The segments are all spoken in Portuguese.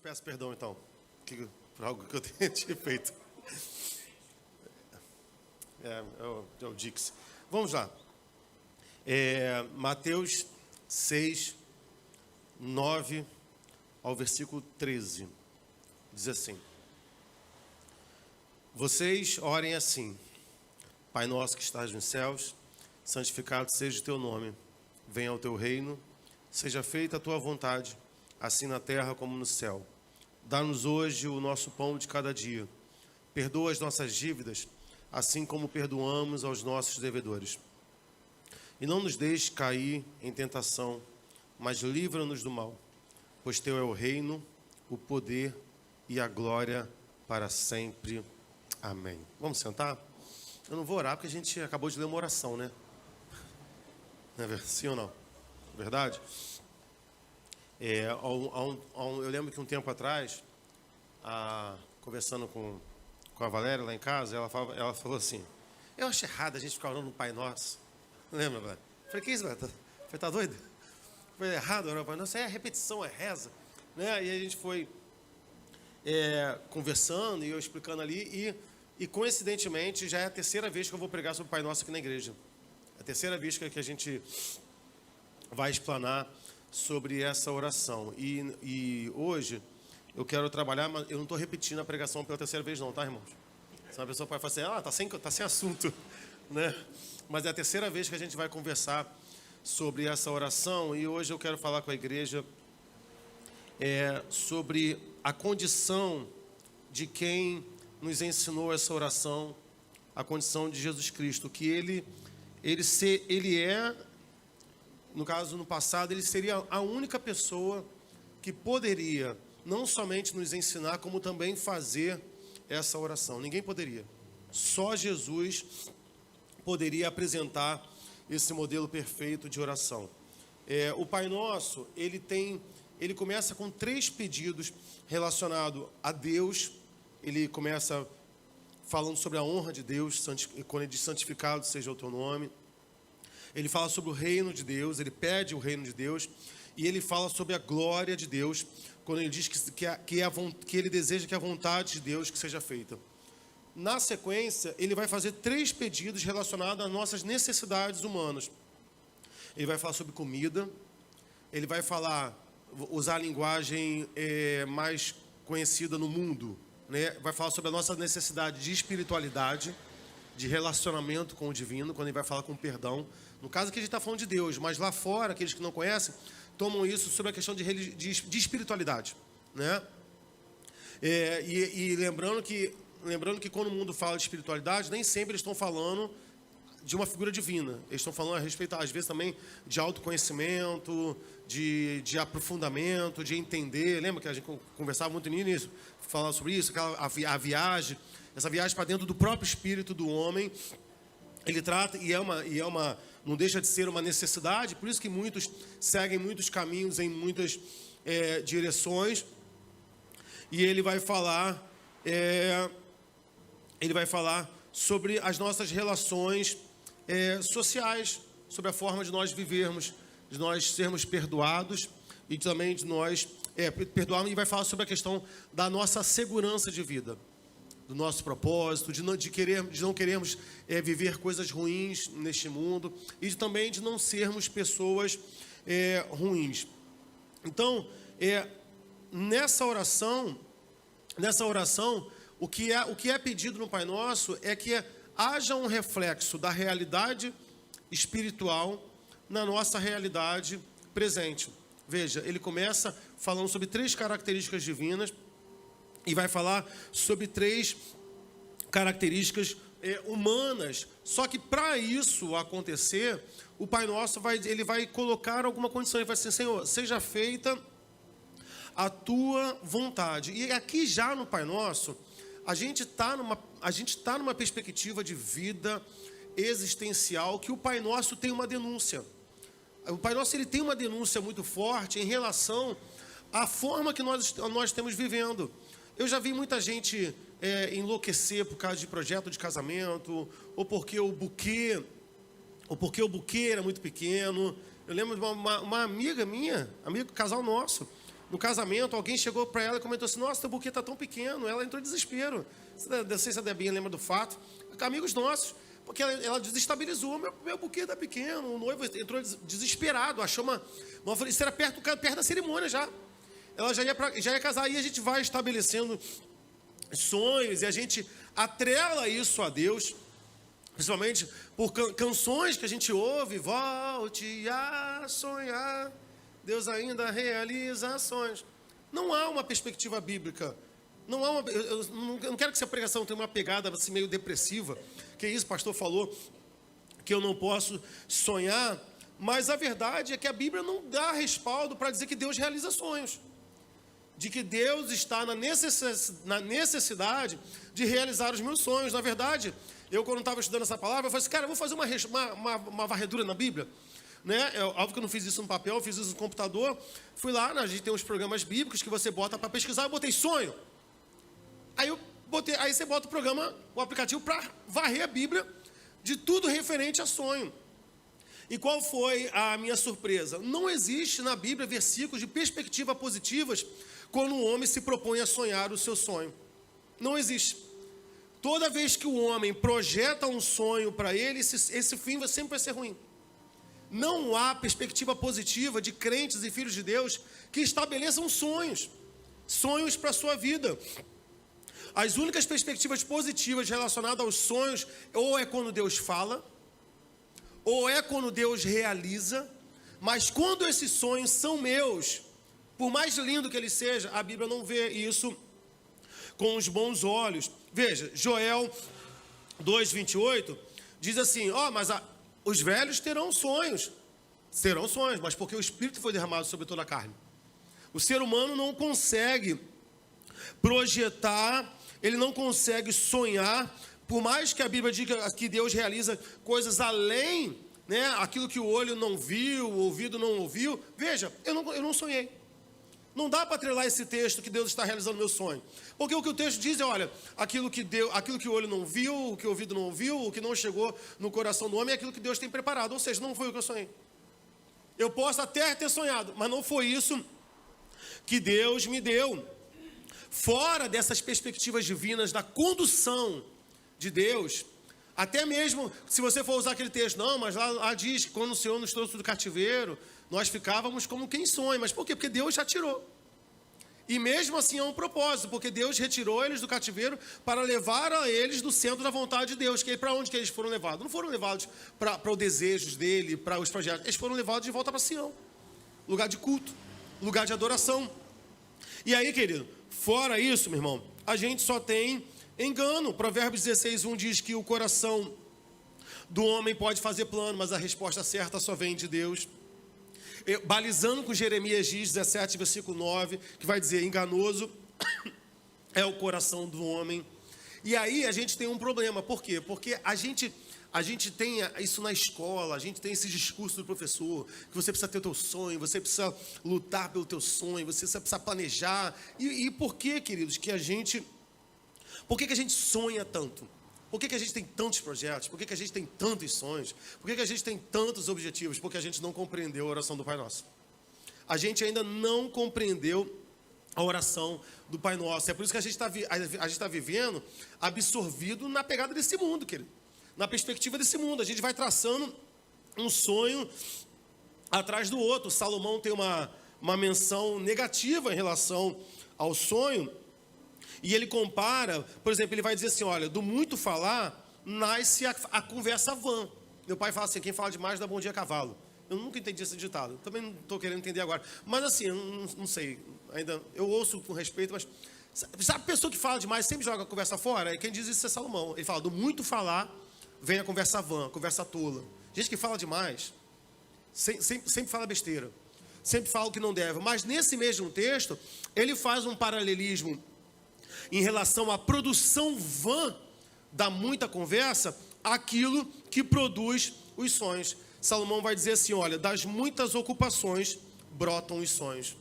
peço perdão, então, por algo que eu tenha feito. É o Dix. Vamos lá. Mateus 6, 9 ao versículo 13. Diz assim: Vocês orem assim: Pai nosso que estás nos céus, santificado seja o teu nome. Venha o teu reino, seja feita a tua vontade, assim na terra como no céu. Dá-nos hoje o nosso pão de cada dia. Perdoa as nossas dívidas, assim como perdoamos aos nossos devedores. E não nos deixes cair em tentação, mas livra-nos do mal. Pois teu é o reino, o poder e a glória para sempre. Amém. Vamos sentar? Eu não vou orar porque a gente acabou de ler uma oração, né? Não é sim ou não? Verdade? Eu lembro que um tempo atrás, conversando com a Valéria lá em casa, ela falou assim: eu acho errado a gente ficar orando no Pai Nosso. Lembra, Valéria? Falei, que isso, Valéria? Tá doido? Foi errado orar no Pai Nosso? É repetição, é reza. Né? E a gente foi conversando e eu explicando ali. E coincidentemente, já é a terceira vez que eu vou pregar sobre o Pai Nosso aqui na igreja. É a terceira vez que a gente vai explanar sobre essa oração. E hoje eu quero trabalhar, mas eu não estou repetindo a pregação pela terceira vez não, tá, irmãos? Senão a pessoa pode falar assim, tá sem assunto, né? Mas é a terceira vez que a gente vai conversar sobre essa oração. E hoje eu quero falar com a igreja sobre a condição de quem nos ensinou essa oração, a condição de Jesus Cristo, que ele é, no caso, no passado, ele seria a única pessoa que poderia não somente nos ensinar, como também fazer essa oração. Ninguém poderia. Só Jesus poderia apresentar esse modelo perfeito de oração. O Pai Nosso, ele começa com 3 pedidos relacionados a Deus. Ele começa falando sobre a honra de Deus, quando ele diz santificado seja o teu nome. Ele fala sobre o reino de Deus, ele pede o reino de Deus. E ele fala sobre a glória de Deus, quando ele diz que ele deseja que a vontade de Deus que seja feita. Na sequência, ele vai fazer 3 pedidos relacionados às nossas necessidades humanas. Ele vai falar sobre comida, ele vai usar a linguagem mais conhecida no mundo, né? Vai falar sobre a nossa necessidade de espiritualidade, de relacionamento com o divino, quando ele vai falar com perdão. No caso aqui a gente está falando de Deus, mas lá fora, aqueles que não conhecem, tomam isso sobre a questão de espiritualidade, né? E lembrando que quando o mundo fala de espiritualidade, nem sempre eles estão falando de uma figura divina. Eles estão falando a respeito, às vezes, também de autoconhecimento, de aprofundamento, de entender. Lembra que a gente conversava muito nisso? Falava sobre isso, a viagem, essa viagem para dentro do próprio espírito do homem. Ele trata, não deixa de ser uma necessidade, por isso que muitos seguem muitos caminhos em muitas direções. E ele vai falar sobre as nossas relações sociais, sobre a forma de nós vivermos, de nós sermos perdoados e também de nós perdoarmos. E vai falar sobre a questão da nossa segurança de vida, do nosso propósito, de não querermos viver coisas ruins neste mundo e também de não sermos pessoas ruins. Então, nessa oração, o que é pedido no Pai Nosso é que haja um reflexo da realidade espiritual na nossa realidade presente. Veja, ele começa falando sobre 3 características divinas e vai falar sobre 3 características humanas. Só que para isso acontecer, o Pai Nosso ele vai colocar alguma condição. Ele vai dizer: Senhor, seja feita a tua vontade. E aqui já no Pai Nosso, a gente está numa perspectiva de vida existencial que o Pai Nosso tem uma denúncia. O Pai Nosso ele tem uma denúncia muito forte em relação à forma que nós estamos vivendo. Eu já vi muita gente enlouquecer por causa de projeto de casamento, ou porque o buquê era muito pequeno. Eu lembro de uma amiga minha, casal nosso, no casamento, alguém chegou para ela e comentou assim, nossa, teu buquê está tão pequeno. Ela entrou em desespero. Não sei se a Debinha lembra do fato. Amigos nossos, porque ela desestabilizou. Meu buquê está pequeno. O noivo entrou desesperado, achou isso era perto da cerimônia já. Ela já ia casar, e a gente vai estabelecendo sonhos, e a gente atrela isso a Deus, principalmente por canções que a gente ouve. Volte a sonhar, Deus ainda realiza sonhos. Não há uma perspectiva bíblica. Eu não quero que essa pregação tenha uma pegada assim, meio depressiva. Que isso, o pastor falou que eu não posso sonhar. Mas a verdade é que a Bíblia não dá respaldo para dizer que Deus realiza sonhos. De que Deus está na necessidade de realizar os meus sonhos. Na verdade, eu quando estava estudando essa palavra, eu falei assim, cara, eu vou fazer uma varredura na Bíblia. Né? Óbvio que eu não fiz isso no papel, eu fiz isso no computador. Fui lá, a gente tem uns programas bíblicos que você bota para pesquisar, eu botei sonho. Aí você bota o aplicativo para varrer a Bíblia de tudo referente a sonho. E qual foi a minha surpresa? Não existe na Bíblia versículos de perspectiva positivas quando o homem se propõe a sonhar o seu sonho. Não existe. Toda vez que o homem projeta um sonho para ele, esse fim sempre vai ser ruim. Não há perspectiva positiva de crentes e filhos de Deus que estabeleçam sonhos para a sua vida. As únicas perspectivas positivas relacionadas aos sonhos, ou é quando Deus fala, ou é quando Deus realiza, mas quando esses sonhos são meus, por mais lindo que ele seja, a Bíblia não vê isso com os bons olhos. Veja, Joel 2:28 diz assim, os velhos terão sonhos, mas porque o Espírito foi derramado sobre toda a carne. O ser humano não consegue projetar, ele não consegue sonhar, por mais que a Bíblia diga que Deus realiza coisas além, né, aquilo que o olho não viu, o ouvido não ouviu. Veja, eu não sonhei. Não dá para atrelar esse texto que Deus está realizando meu sonho. Porque o que o texto diz é, olha, aquilo que o olho não viu, o que o ouvido não ouviu, o que não chegou no coração do homem é aquilo que Deus tem preparado. Ou seja, não foi o que eu sonhei. Eu posso até ter sonhado, mas não foi isso que Deus me deu. Fora dessas perspectivas divinas da condução de Deus, até mesmo se você for usar aquele texto, não, mas lá diz que quando o Senhor nos trouxe do cativeiro, nós ficávamos como quem sonha. Mas por quê? Porque Deus já tirou. E mesmo assim é um propósito, porque Deus retirou eles do cativeiro para levar a eles do centro da vontade de Deus. Que para onde que eles foram levados? Não foram levados para os desejos dele, para os projetos. Eles foram levados de volta para Sião. Lugar de culto, lugar de adoração. E aí, querido, fora isso, meu irmão, a gente só tem engano. Provérbios 16:1 diz que o coração do homem pode fazer plano, mas a resposta certa só vem de Deus. Balizando com Jeremias 17, versículo 9, que vai dizer, enganoso é o coração do homem. E aí a gente tem um problema. Por quê? Porque a gente tem isso na escola, a gente tem esse discurso do professor, que você precisa ter o teu sonho, você precisa lutar pelo teu sonho, você precisa planejar. E por que, queridos, por que a gente sonha tanto? Por que a gente tem tantos projetos? Por que a gente tem tantos sonhos? Por que a gente tem tantos objetivos? Porque a gente não compreendeu a oração do Pai Nosso. A gente ainda não compreendeu a oração do Pai Nosso. É por isso que a gente está vivendo absorvido na pegada desse mundo, querido. Na perspectiva desse mundo. A gente vai traçando um sonho atrás do outro. Salomão tem uma menção negativa em relação ao sonho. E ele compara, por exemplo, ele vai dizer assim, olha, do muito falar, nasce a conversa vã. Meu pai fala assim, quem fala demais dá bom dia a cavalo. Eu nunca entendi esse ditado, também não estou querendo entender agora. Mas assim, eu não sei, ainda eu ouço com respeito, mas sabe a pessoa que fala demais sempre joga a conversa fora? Quem diz isso é Salomão. Ele fala, do muito falar, vem a conversa vã, a conversa tola. Gente que fala demais, sempre fala besteira, sempre fala o que não deve. Mas nesse mesmo texto, ele faz um paralelismo em relação à produção vã da muita conversa, aquilo que produz os sonhos. Salomão vai dizer assim, olha, das muitas ocupações brotam os sonhos.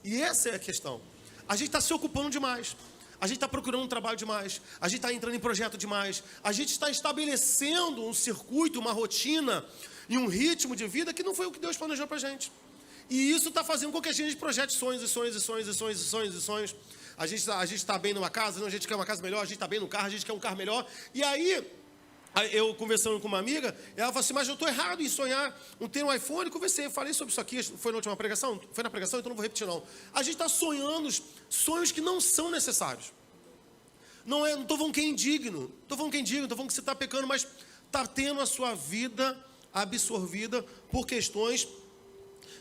E essa é a questão. A gente está se ocupando demais. A gente está procurando um trabalho demais. A gente está entrando em projeto demais. A gente está estabelecendo um circuito, uma rotina e um ritmo de vida que não foi o que Deus planejou para a gente. E isso está fazendo com que a gente projete sonhos e sonhos e sonhos e sonhos e sonhos e sonhos. A gente está bem numa casa, não, a gente quer uma casa melhor, a gente está bem no carro, a gente quer um carro melhor. E aí, eu conversando com uma amiga, ela falou assim, mas eu estou errado em sonhar, não ter um iPhone. Conversei, eu falei sobre isso aqui, foi na última pregação? Foi na pregação, então não vou repetir não. A gente está sonhando sonhos que não são necessários. Não estou falando que é indigno, estou falando que você está pecando, mas está tendo a sua vida absorvida por questões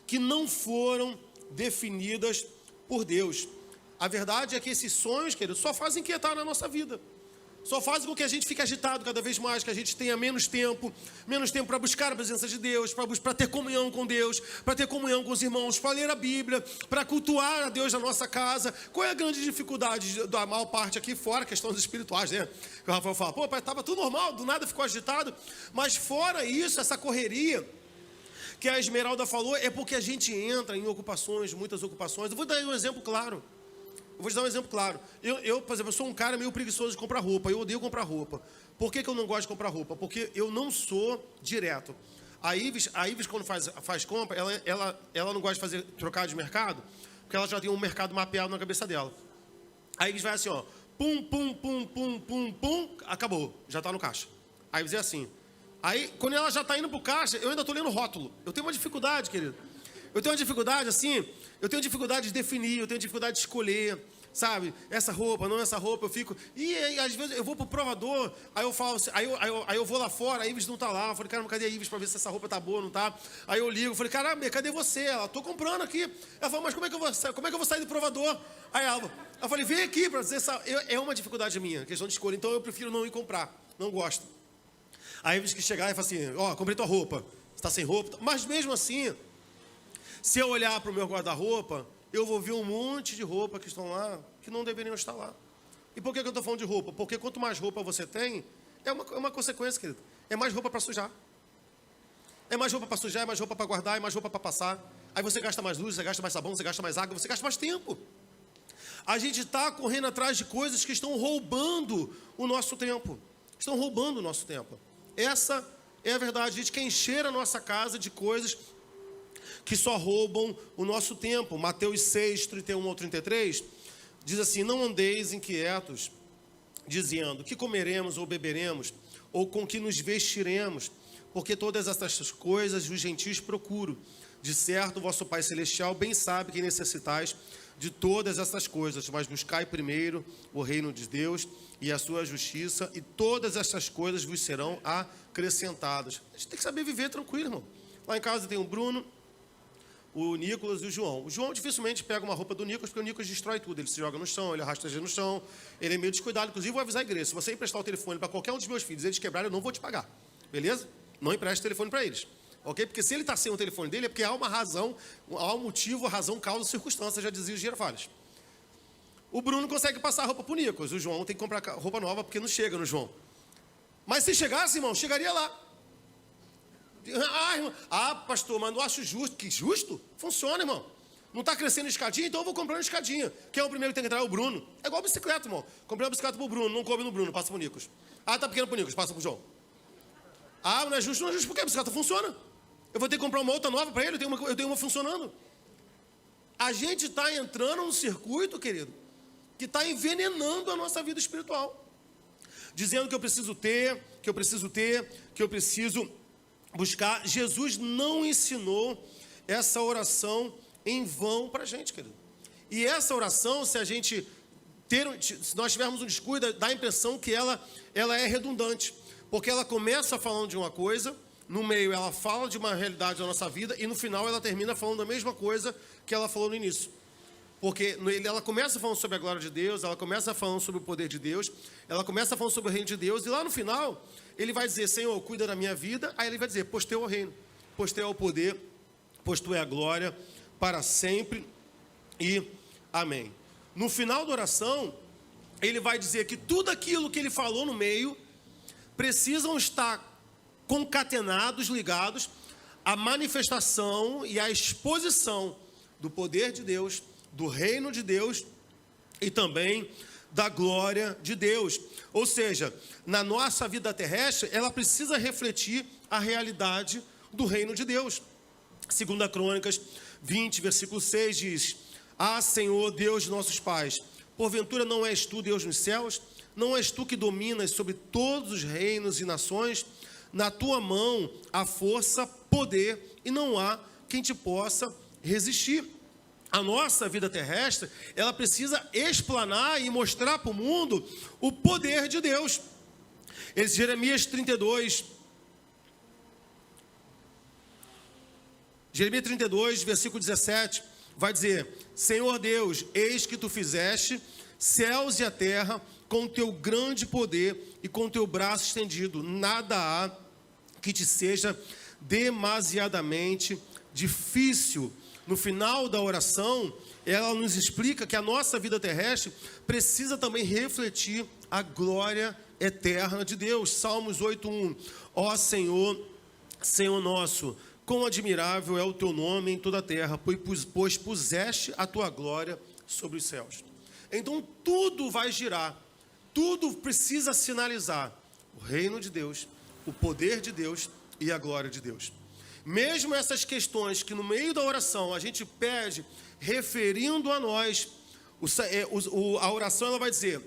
que não foram definidas por Deus. A verdade é que esses sonhos, querido, só fazem inquietar na nossa vida. Só fazem com que a gente fique agitado cada vez mais, que a gente tenha menos tempo para buscar a presença de Deus, para ter comunhão com Deus, para ter comunhão com os irmãos, para ler a Bíblia, para cultuar a Deus na nossa casa. Qual é a grande dificuldade da maior parte aqui, fora questões espirituais, né? O Rafael fala, pô, pai, estava tudo normal, do nada ficou agitado. Mas fora isso, essa correria que a Esmeralda falou, é porque a gente entra em ocupações, muitas ocupações. Eu vou dar um exemplo claro. Vou te dar um exemplo claro. Eu, por exemplo, eu sou um cara meio preguiçoso de comprar roupa. Eu odeio comprar roupa. Por que eu não gosto de comprar roupa? Porque eu não sou direto. A Ives quando faz compra, ela não gosta de fazer trocar de mercado, porque ela já tem um mercado mapeado na cabeça dela. A Ives vai assim, ó. Pum, pum, pum, pum, pum, pum. Acabou. Já está no caixa. A Ives é assim. Aí, quando ela já está indo para o caixa, eu ainda estou lendo rótulo. Eu tenho uma dificuldade, querido. Eu tenho uma dificuldade, assim, eu tenho dificuldade de definir, eu tenho dificuldade de escolher, sabe? Essa roupa, não essa roupa, eu fico... E aí, às vezes, eu vou pro provador, aí eu falo assim, aí eu vou lá fora, a Ives não tá lá. Eu falei, caramba, cadê a Ives pra ver se essa roupa tá boa ou não tá? Aí eu ligo, falei, caramba, cadê você? Ela, tô comprando aqui. Ela falou, mas como é que eu vou sair do provador? Aí eu falei, vem aqui pra dizer, é uma dificuldade minha, questão de escolha, então eu prefiro não ir comprar, não gosto. Aí a Ives que chegar e fala assim, ó, comprei tua roupa, você tá sem roupa? Mas mesmo assim... Se eu olhar para o meu guarda-roupa, eu vou ver um monte de roupa que estão lá, que não deveriam estar lá. E por que eu estou falando de roupa? Porque quanto mais roupa você tem, é uma consequência, querido. É mais roupa para sujar. É mais roupa para sujar, é mais roupa para guardar, é mais roupa para passar. Aí você gasta mais luz, você gasta mais sabão, você gasta mais água, você gasta mais tempo. A gente está correndo atrás de coisas que estão roubando o nosso tempo. Estão roubando o nosso tempo. Essa é a verdade. A gente quer encher a nossa casa de coisas que só roubam o nosso tempo. Mateus 6, 31 ao 33, diz assim, não andeis inquietos, dizendo, que comeremos ou beberemos, ou com que nos vestiremos, porque todas essas coisas os gentios procuram. De certo, vosso Pai Celestial bem sabe que necessitais de todas essas coisas, mas buscai primeiro o reino de Deus e a sua justiça, e todas essas coisas vos serão acrescentadas. A gente tem que saber viver tranquilo, irmão. Lá em casa tem o Bruno, o Nicolas e o João. O João dificilmente pega uma roupa do Nicolas, porque o Nicolas destrói tudo. Ele se joga no chão, ele arrasta no chão, ele é meio descuidado. Inclusive, vou avisar a igreja, se você emprestar o telefone para qualquer um dos meus filhos, eles quebrarem, eu não vou te pagar. Beleza? Não empreste o telefone para eles. Ok? Porque se ele está sem o telefone dele, é porque há uma razão, há um motivo, a razão, causa, circunstância, já dizia os Girafales. O Bruno consegue passar a roupa para o Nicolas. O João tem que comprar roupa nova, porque não chega no João. Mas se chegasse, irmão, chegaria lá. Irmão. Pastor, mas não acho justo. Que justo? Funciona, irmão. Não está crescendo escadinha, então eu vou comprar uma escadinha. Quem é o primeiro que tem que entrar? É o Bruno. É igual a bicicleta, irmão. Comprei uma bicicleta pro Bruno, não coube no Bruno, passa pro Nicolas. Tá pequeno pro Nicolas, passa pro João. Não é justo porque a bicicleta funciona. Eu vou ter que comprar uma outra nova para ele, eu tenho uma funcionando. A gente está entrando num circuito, querido, que está envenenando a nossa vida espiritual. Dizendo que eu preciso ter, que eu preciso buscar. Jesus não ensinou essa oração em vão para a gente, querido. E essa oração, se nós tivermos um descuido, dá a impressão que ela é redundante. Porque ela começa falando de uma coisa, no meio ela fala de uma realidade da nossa vida, e no final ela termina falando da mesma coisa que ela falou no início. Porque ela começa falando sobre a glória de Deus, ela começa falando sobre o poder de Deus, ela começa falando sobre o reino de Deus, e lá no final, ele vai dizer, Senhor, cuida da minha vida, aí ele vai dizer, pois teu é o reino, pois teu é o poder, pois tu é a glória, para sempre, e amém. No final da oração, ele vai dizer que tudo aquilo que ele falou no meio, precisam estar concatenados, ligados à manifestação e à exposição do poder de Deus, do reino de Deus e também da glória de Deus. Ou seja, na nossa vida terrestre, ela precisa refletir a realidade do reino de Deus. 2 Crônicas 20, versículo 6 diz: Ah, Senhor, Deus de nossos pais, porventura não és tu Deus nos céus? Não és tu que dominas sobre todos os reinos e nações? Na tua mão há força, poder, e não há quem te possa resistir. A nossa vida terrestre, ela precisa explanar e mostrar para o mundo o poder de Deus. Esse Jeremias 32, versículo 17, vai dizer: Senhor Deus, eis que tu fizeste céus e a terra com teu grande poder e com teu braço estendido. Nada há que te seja demasiadamente difícil. No final da oração, ela nos explica que a nossa vida terrestre precisa também refletir a glória eterna de Deus. Salmos 8:1. Ó Senhor, Senhor nosso, quão admirável é o teu nome em toda a terra, pois puseste a tua glória sobre os céus. Então tudo vai girar, tudo precisa sinalizar o reino de Deus, o poder de Deus e a glória de Deus. Mesmo essas questões que no meio da oração a gente pede, referindo a nós, a oração ela vai dizer,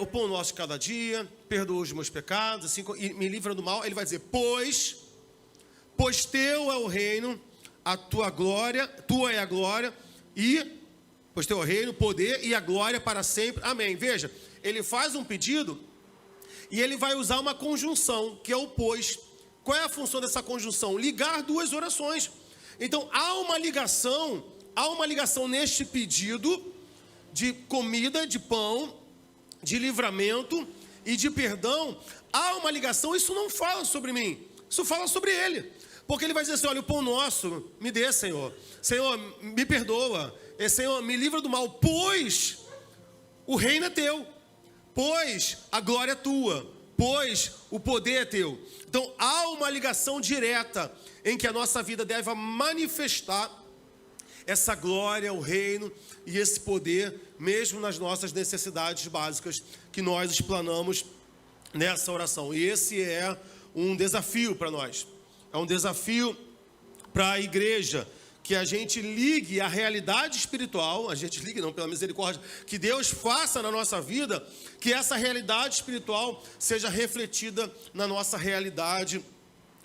o pão nosso de cada dia, perdoa os meus pecados, assim, e me livra do mal. Ele vai dizer, pois teu é o reino, a tua glória, tua é a glória, pois teu é o reino, o poder e a glória para sempre. Amém. Veja, ele faz um pedido e ele vai usar uma conjunção, que é o pois. Qual é a função dessa conjunção? Ligar duas orações. Então, há uma ligação neste pedido de comida, de pão, de livramento e de perdão. Há uma ligação, isso não fala sobre mim, isso fala sobre ele. Porque ele vai dizer assim, olha, o pão nosso, me dê, Senhor. Senhor, me perdoa. Senhor, me livra do mal, pois o reino é teu, pois a glória é tua, pois o poder é teu. Então, há uma ligação direta em que a nossa vida deve manifestar essa glória, o reino e esse poder, mesmo nas nossas necessidades básicas que nós explanamos nessa oração. E esse é um desafio para nós. É um desafio para a igreja, que a gente ligue a realidade espiritual, pela misericórdia, que Deus faça na nossa vida, que essa realidade espiritual seja refletida na nossa realidade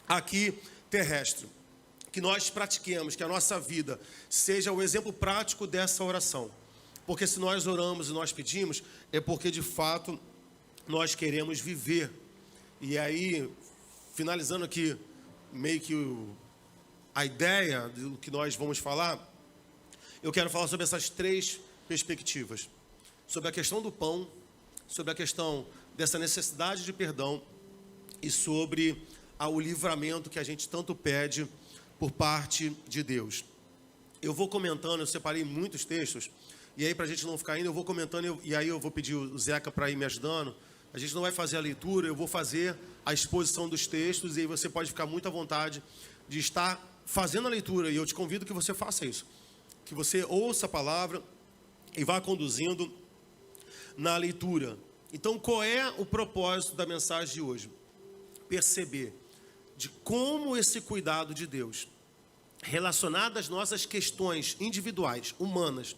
aqui terrestre. Que nós pratiquemos, que a nossa vida seja o exemplo prático dessa oração. Porque se nós oramos e nós pedimos, é porque de fato nós queremos viver. E aí, finalizando aqui, meio que a ideia do que nós vamos falar, eu quero falar sobre essas três perspectivas. Sobre a questão do pão, sobre a questão dessa necessidade de perdão e sobre o livramento que a gente tanto pede por parte de Deus. Eu vou comentando, eu separei muitos textos, e aí para a gente não ficar indo, eu vou comentando, e aí eu vou pedir o Zeca para ir me ajudando. A gente não vai fazer a leitura, eu vou fazer a exposição dos textos, e aí você pode ficar muito à vontade de estar fazendo a leitura, e eu te convido que você faça isso. Que você ouça a palavra e vá conduzindo na leitura. Então, qual é o propósito da mensagem de hoje? Perceber de como esse cuidado de Deus, relacionado às nossas questões individuais, humanas,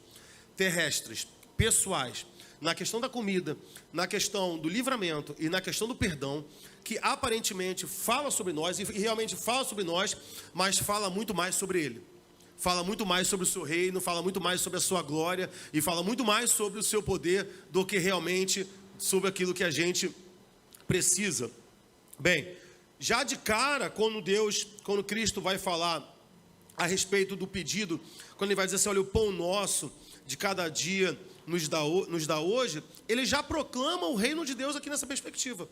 terrestres, pessoais, na questão da comida, na questão do livramento e na questão do perdão, que aparentemente fala sobre nós, e realmente fala sobre nós, mas fala muito mais sobre Ele. Fala muito mais sobre o seu reino, fala muito mais sobre a sua glória, e fala muito mais sobre o seu poder do que realmente sobre aquilo que a gente precisa. Bem, já de cara, quando Cristo vai falar a respeito do pedido, quando ele vai dizer assim, olha, o pão nosso de cada dia nos dá hoje, ele já proclama o reino de Deus aqui nessa perspectiva.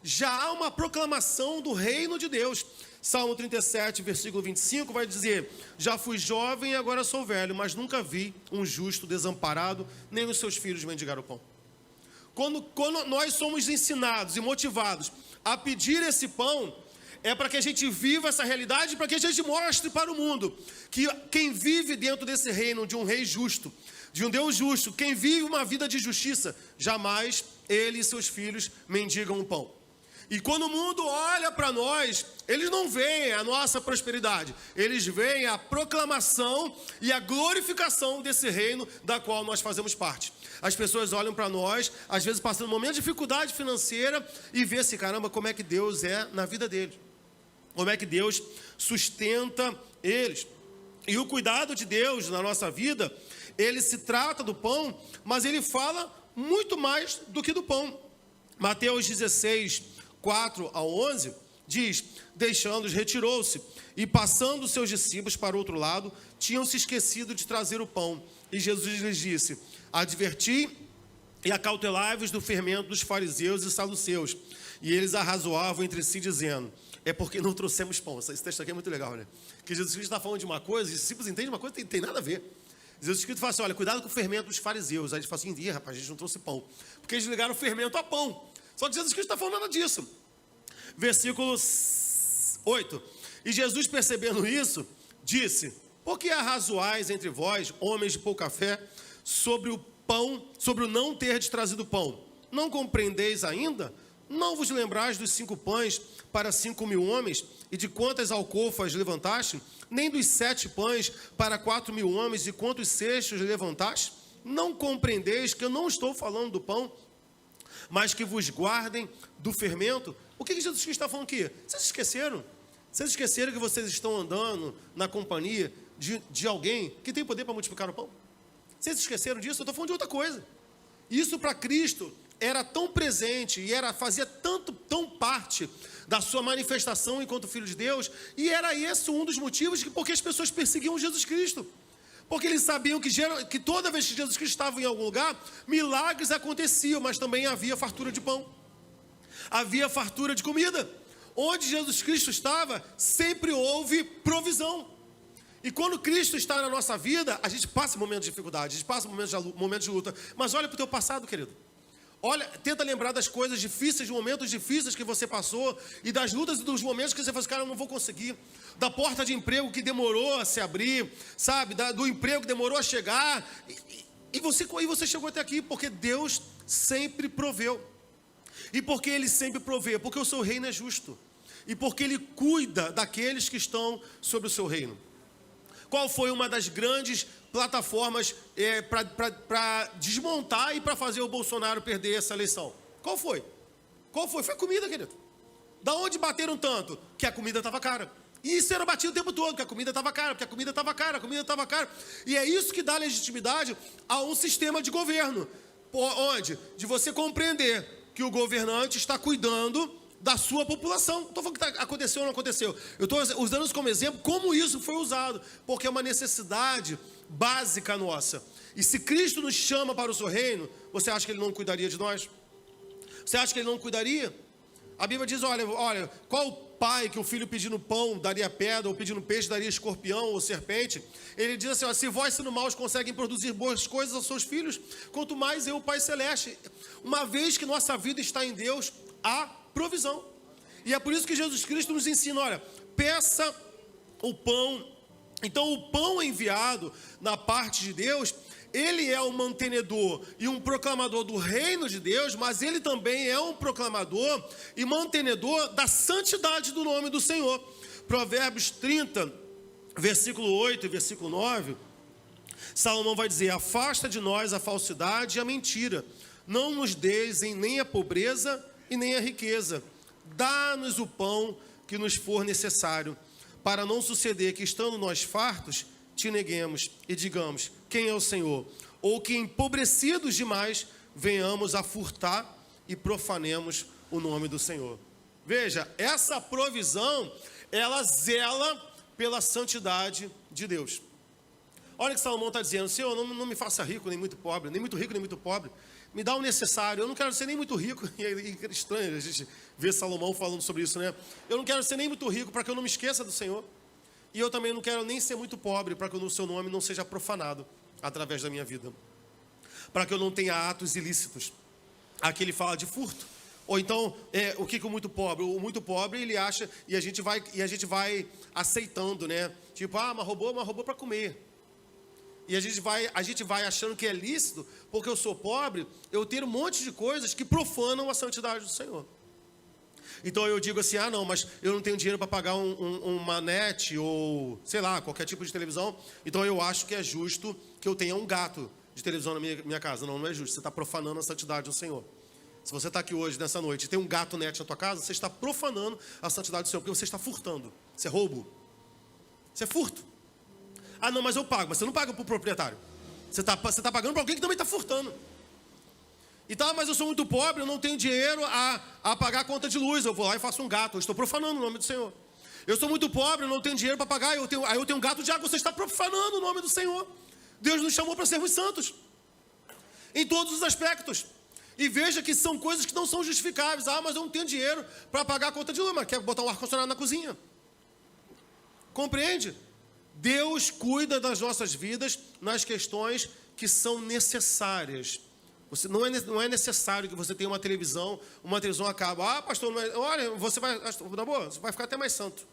Já há uma proclamação do reino de Deus. Salmo 37, versículo 25, vai dizer, já fui jovem e agora sou velho, mas nunca vi um justo desamparado, nem os seus filhos mendigar o pão. Quando nós somos ensinados e motivados a pedir esse pão, é para que a gente viva essa realidade, para que a gente mostre para o mundo que quem vive dentro desse reino de um rei justo, de um Deus justo, quem vive uma vida de justiça, jamais ele e seus filhos mendigam o pão. E quando o mundo olha para nós, eles não veem a nossa prosperidade, eles veem a proclamação e a glorificação desse reino da qual nós fazemos parte. As pessoas olham para nós, às vezes passando um momento de dificuldade financeira, e vê assim, caramba, como é que Deus é na vida deles, como é que Deus sustenta eles. E o cuidado de Deus na nossa vida, ele se trata do pão, mas ele fala muito mais do que do pão. Mateus 16, 4 a 11, diz: deixando-os, retirou-se, e passando os seus discípulos para o outro lado, tinham se esquecido de trazer o pão. E Jesus lhes disse: adverti e acautelai-vos do fermento dos fariseus e saduceus. E eles arrazoavam entre si, dizendo: é porque não trouxemos pão. Esse texto aqui é muito legal, né? Que Jesus Cristo está falando de uma coisa, os discípulos entendem uma coisa que tem nada a ver. Jesus Cristo fala assim: olha, cuidado com o fermento dos fariseus. Aí eles falam assim: rapaz, a gente não trouxe pão, porque eles ligaram o fermento a pão. Só que Jesus Cristo está falando nada disso. Versículo 8. E Jesus, percebendo isso, disse: por que arrazoais entre vós, homens de pouca fé, sobre o pão, sobre o não terdes trazido pão? Não compreendeis ainda? Não vos lembrais dos 5 pães para 5.000 homens, e de quantas alcofas levantaste? Nem dos 7 pães para 4.000 homens, e quantos cestos levantaste? Não compreendeis que eu não estou falando do pão, mas que vos guardem do fermento? O que Jesus Cristo está falando aqui? Vocês esqueceram? Vocês esqueceram que vocês estão andando na companhia de alguém que tem poder para multiplicar o pão? Vocês esqueceram disso? Eu estou falando de outra coisa. Isso para Cristo era tão presente e fazia tão parte da sua manifestação enquanto Filho de Deus, e era esse um dos motivos porque as pessoas perseguiam Jesus Cristo. Porque eles sabiam que toda vez que Jesus Cristo estava em algum lugar, milagres aconteciam, mas também havia fartura de pão. Havia fartura de comida. Onde Jesus Cristo estava, sempre houve provisão. E quando Cristo está na nossa vida, a gente passa momentos de dificuldade, a gente passa momentos de luta. Mas olha para o teu passado, querido. Olha, tenta lembrar das coisas difíceis, de momentos difíceis que você passou, e das lutas e dos momentos que você fala assim: cara, eu não vou conseguir. Da porta de emprego que demorou a se abrir, sabe? Do emprego que demorou a chegar. E você chegou até aqui porque Deus sempre proveu. E porque Ele sempre provê? Porque o seu reino é justo. E porque Ele cuida daqueles que estão sobre o seu reino. Qual foi uma das grandes plataformas para desmontar e para fazer o Bolsonaro perder essa eleição? Qual foi? Foi a comida, querido. Da onde bateram tanto? Que a comida estava cara. E isso era batido o tempo todo, que a comida estava cara, porque a comida estava cara, a comida estava cara. E é isso que dá legitimidade a um sistema de governo. Onde? De você compreender que o governante está cuidando da sua população. Não estou falando que aconteceu ou não aconteceu. Eu estou usando isso como exemplo, como isso foi usado. Porque é uma necessidade básica nossa. E se Cristo nos chama para o seu reino, você acha que Ele não cuidaria de nós? Você acha que Ele não cuidaria? A Bíblia diz: olha, qual pai que o filho pedindo pão daria pedra, ou pedindo peixe daria escorpião ou serpente? Ele diz assim: se vós sendo maus conseguem produzir boas coisas aos seus filhos, quanto mais eu, o Pai Celeste. Uma vez que nossa vida está em Deus, há provisão. E é por isso que Jesus Cristo nos ensina: olha, peça o pão. Então o pão enviado na parte de Deus, ele é um mantenedor e um proclamador do reino de Deus, mas ele também é um proclamador e mantenedor da santidade do nome do Senhor. Provérbios 30, versículo 8 e versículo 9, Salomão vai dizer: afasta de nós a falsidade e a mentira, não nos deis nem a pobreza e nem a riqueza, dá-nos o pão que nos for necessário, para não suceder que, estando nós fartos, te neguemos e digamos: quem é o Senhor? Ou que, empobrecidos demais, venhamos a furtar e profanemos o nome do Senhor. Veja, essa provisão, ela zela pela santidade de Deus. Olha o que Salomão está dizendo: Senhor, não me faça rico nem muito pobre, nem muito rico nem muito pobre. Me dá o necessário. Eu não quero ser nem muito rico. E é estranho a gente ver Salomão falando sobre isso, né? Eu não quero ser nem muito rico para que eu não me esqueça do Senhor. E eu também não quero nem ser muito pobre para que o seu nome não seja profanado através da minha vida. Para que eu não tenha atos ilícitos. Aqui ele fala de furto. Ou então, o que o muito pobre? O muito pobre, ele acha, e a gente vai aceitando, né? Tipo, mas roubou para comer. E a gente vai achando que é lícito, porque eu sou pobre, eu ter um monte de coisas que profanam a santidade do Senhor. Então eu digo assim, não, mas eu não tenho dinheiro para pagar uma net ou, sei lá, qualquer tipo de televisão. Então eu acho que é justo que eu tenha um gato de televisão na minha casa. Não, não é justo. Você está profanando a santidade do Senhor. Se você está aqui hoje, nessa noite, e tem um gato net na tua casa, você está profanando a santidade do Senhor, porque você está furtando. Isso é roubo. Isso é furto. Não, mas eu pago. Mas você não paga para o proprietário. Você está pagando para alguém que também está furtando. Então, mas eu sou muito pobre, eu não tenho dinheiro a pagar a conta de luz. Eu vou lá e faço um gato. Eu estou profanando o nome do Senhor. Eu sou muito pobre, eu não tenho dinheiro para pagar. Aí eu tenho um gato de água. Você está profanando o nome do Senhor. Deus nos chamou para sermos santos. Em todos os aspectos. E veja que são coisas que não são justificáveis. Mas eu não tenho dinheiro para pagar a conta de luz. Mas quer botar um ar-condicionado na cozinha. Compreende? Deus cuida das nossas vidas nas questões que são necessárias. Não é necessário que você tenha uma televisão acaba. Pastor, olha, você vai, na boa, você vai ficar até mais santo.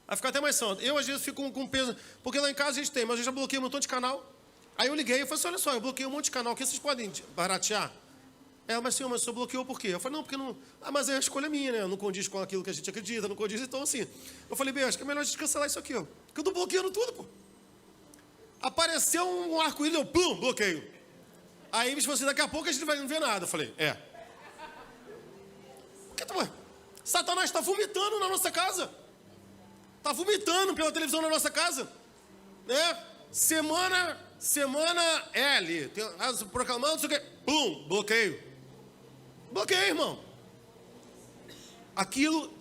Vai ficar até mais santo. Eu, às vezes, fico com peso, porque lá em casa a gente tem, mas eu já bloqueei um montão de canal. Aí eu liguei e falei assim, olha só, eu bloqueei um monte de canal, o que vocês podem baratear? Mas senhor, mas o senhor bloqueou por quê? Eu falei, não, porque não... mas é a escolha minha, né? Não condiz com aquilo que a gente acredita, não condiz. Então, assim, eu falei, bem, acho que é melhor a gente cancelar isso aqui, ó. Porque eu tô bloqueando tudo, pô. Apareceu um arco-íris, eu, plum, bloqueio. Aí, me falou assim, daqui a pouco a gente vai não ver nada. Eu falei, Porque, Satanás está vomitando na nossa casa. Está vomitando pela televisão na nossa casa. Né? Semana L. Proclamando, não sei o quê. Pum, bloqueio. Bloqueio, irmão.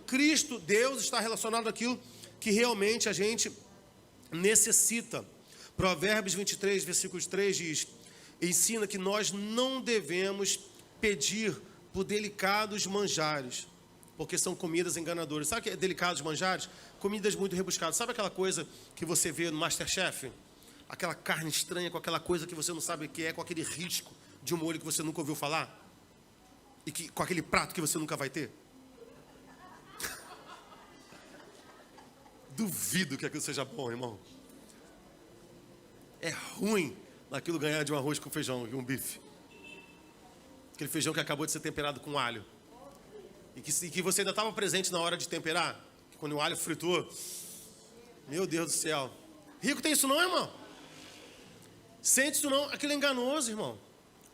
Cristo, Deus está relacionado àquilo que realmente a gente necessita. Provérbios 23, versículos 3 diz, ensina que nós não devemos pedir por delicados manjares, porque são comidas enganadoras. Sabe o que é delicados manjares? Comidas muito rebuscadas. Sabe aquela coisa que você vê no MasterChef? Aquela carne estranha com aquela coisa que você não sabe o que é, com aquele risco de um molho que você nunca ouviu falar? E com aquele prato que você nunca vai ter? Duvido que aquilo seja bom, irmão. É ruim naquilo ganhar de um arroz com feijão e um bife. Aquele feijão que acabou de ser temperado com alho. E que você ainda estava presente na hora de temperar. Quando o alho fritou. Meu Deus do céu. Rico tem isso não, irmão? Sente isso não? Aquilo é enganoso, irmão.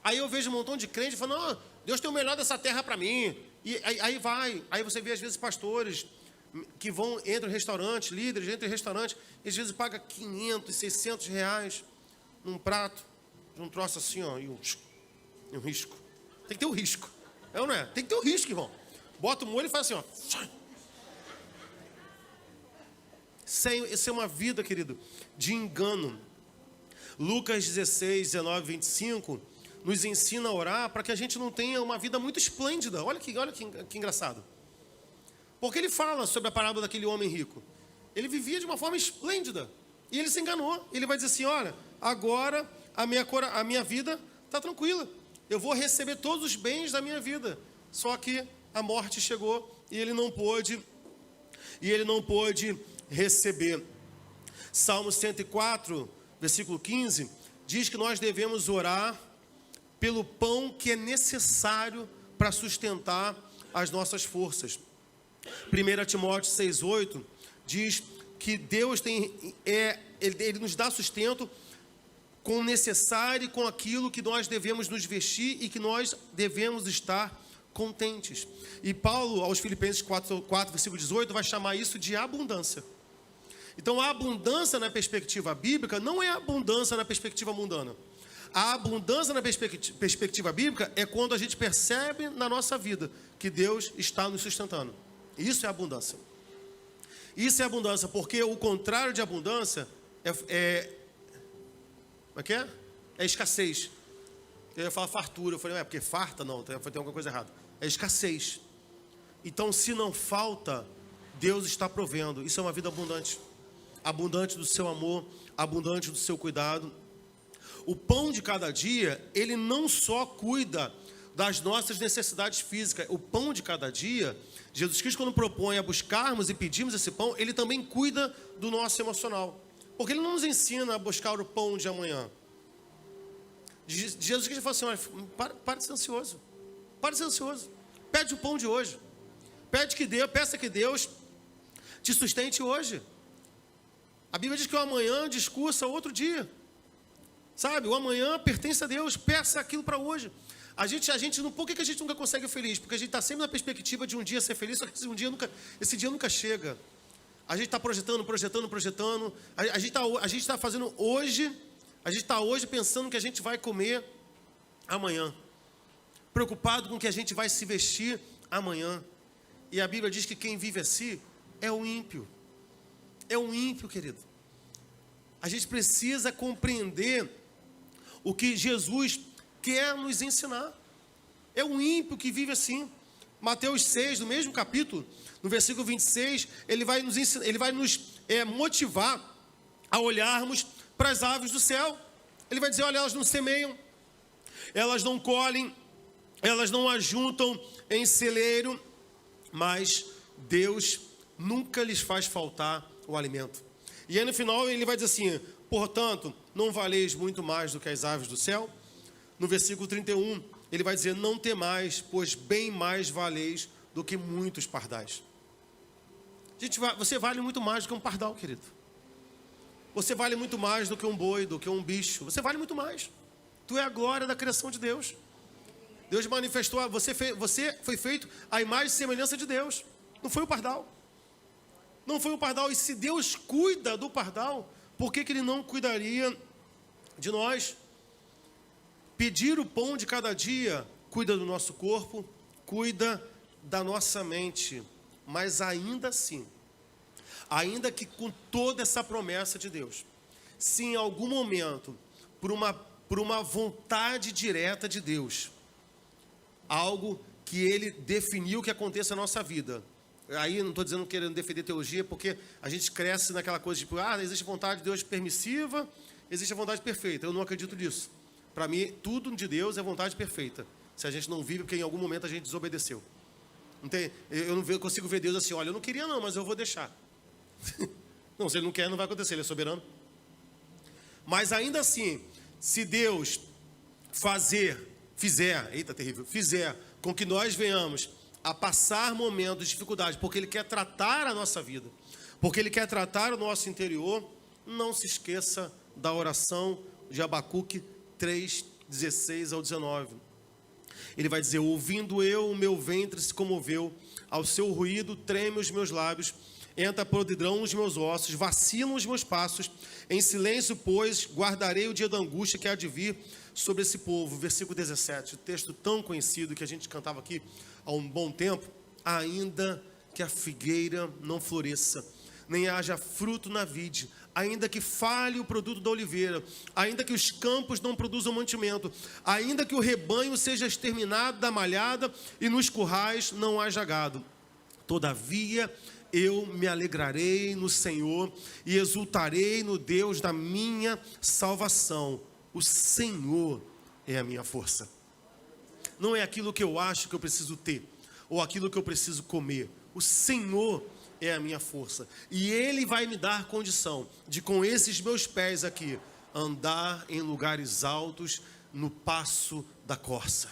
Aí eu vejo um montão de crente falando, não, Deus tem o melhor dessa terra para mim. E aí você vê às vezes pastores que vão, entram em restaurantes, líderes, entram em restaurantes, e às vezes paga 500, 600 reais num prato, de um troço assim, ó, e um risco. Tem que ter o risco. É ou não é? Tem que ter o risco, irmão. Bota o molho e faz assim, ó. Isso é uma vida, querido, de engano. Lucas 16, 19, 25 nos ensina a orar para que a gente não tenha uma vida muito esplêndida. Olha que engraçado. Porque ele fala sobre a parábola daquele homem rico. Ele vivia de uma forma esplêndida. E ele se enganou. Ele vai dizer assim, olha, agora a minha vida está tranquila. Eu vou receber todos os bens da minha vida. Só que a morte chegou e ele não pôde receber. Salmo 104, versículo 15, diz que nós devemos orar pelo pão que é necessário para sustentar as nossas forças. 1 Timóteo 6,8 diz que Deus Ele nos dá sustento com o necessário e com aquilo que nós devemos nos vestir e que nós devemos estar contentes. E Paulo, aos Filipenses 4, versículo 18, vai chamar isso de abundância. Então, a abundância na perspectiva bíblica não é abundância na perspectiva mundana. A abundância na perspectiva bíblica é quando a gente percebe na nossa vida que Deus está nos sustentando. Isso é abundância. Isso é abundância, porque o contrário de abundância é escassez. Eu ia falar fartura, eu falei, porque farta não, tem alguma coisa errada. É escassez. Então, se não falta, Deus está provendo. Isso é uma vida abundante. Abundante do seu amor, abundante do seu cuidado. O pão de cada dia, ele não só cuida das nossas necessidades físicas. O pão de cada dia, Jesus Cristo, quando propõe a buscarmos e pedirmos esse pão, ele também cuida do nosso emocional. Porque ele não nos ensina a buscar o pão de amanhã. Jesus Cristo fala assim, olha, para de ser ansioso. Para de ser ansioso. Pede o pão de hoje. Peça que Deus te sustente hoje. A Bíblia diz que o amanhã discursa outro dia. Sabe, o amanhã pertence a Deus. Peça aquilo para hoje. Por que a gente nunca consegue ser feliz? Porque a gente está sempre na perspectiva de um dia ser feliz, só que esse dia nunca chega. A gente está projetando. A gente está fazendo hoje, a gente está hoje pensando que a gente vai comer amanhã. Preocupado com o que a gente vai se vestir amanhã. E a Bíblia diz que quem vive assim é o ímpio. É um ímpio, querido. A gente precisa compreender o que Jesus quer nos ensinar. É um ímpio que vive assim. Mateus 6, no mesmo capítulo, no versículo 26, ele vai nos motivar a olharmos para as aves do céu. Ele vai dizer, olha, elas não semeiam, elas não colhem, elas não ajuntam em celeiro, mas Deus nunca lhes faz faltar o alimento. E aí no final ele vai dizer assim, portanto, não valeis muito mais do que as aves do céu? No versículo 31, ele vai dizer, não temais, pois bem mais valeis do que muitos pardais. Você vale muito mais do que um pardal, querido. Você vale muito mais do que um boi, do que um bicho. Você vale muito mais. Tu é a glória da criação de Deus. Deus manifestou, você foi feito à imagem e semelhança de Deus. Não foi o pardal. Não foi o pardal. E se Deus cuida do pardal, por que Ele não cuidaria de nós? Pedir o pão de cada dia cuida do nosso corpo, cuida da nossa mente. Mas ainda assim, ainda que com toda essa promessa de Deus, se em algum momento, por uma vontade direta de Deus, algo que Ele definiu que aconteça na nossa vida, aí não estou dizendo querendo defender teologia, porque a gente cresce naquela coisa de, existe vontade de Deus permissiva, existe a vontade perfeita. Eu não acredito nisso. Para mim, tudo de Deus é vontade perfeita. Se a gente não vive, porque em algum momento a gente desobedeceu. Eu não consigo ver Deus assim, olha, eu não queria não, mas eu vou deixar. Não, se Ele não quer, não vai acontecer, Ele é soberano. Mas ainda assim, se Deus fizer com que nós venhamos a passar momentos de dificuldade, porque Ele quer tratar a nossa vida, porque Ele quer tratar o nosso interior, não se esqueça da oração de Abacuque 3, 16 ao 19. Ele vai dizer, ouvindo eu, o meu ventre se comoveu, ao seu ruído treme os meus lábios, entra a podridão os meus ossos, vacilam os meus passos, em silêncio, pois, guardarei o dia da angústia que há de vir sobre esse povo. Versículo 17, texto tão conhecido que a gente cantava aqui há um bom tempo. Ainda que a figueira não floresça, nem haja fruto na vide, ainda que falhe o produto da oliveira, ainda que os campos não produzam mantimento, ainda que o rebanho seja exterminado da malhada e nos currais não haja gado, todavia eu me alegrarei no Senhor e exultarei no Deus da minha salvação. O Senhor é a minha força. Não é aquilo que eu acho que eu preciso ter, ou aquilo que eu preciso comer. O Senhor é a minha força. E Ele vai me dar condição de, com esses meus pés aqui, andar em lugares altos, no passo da corça.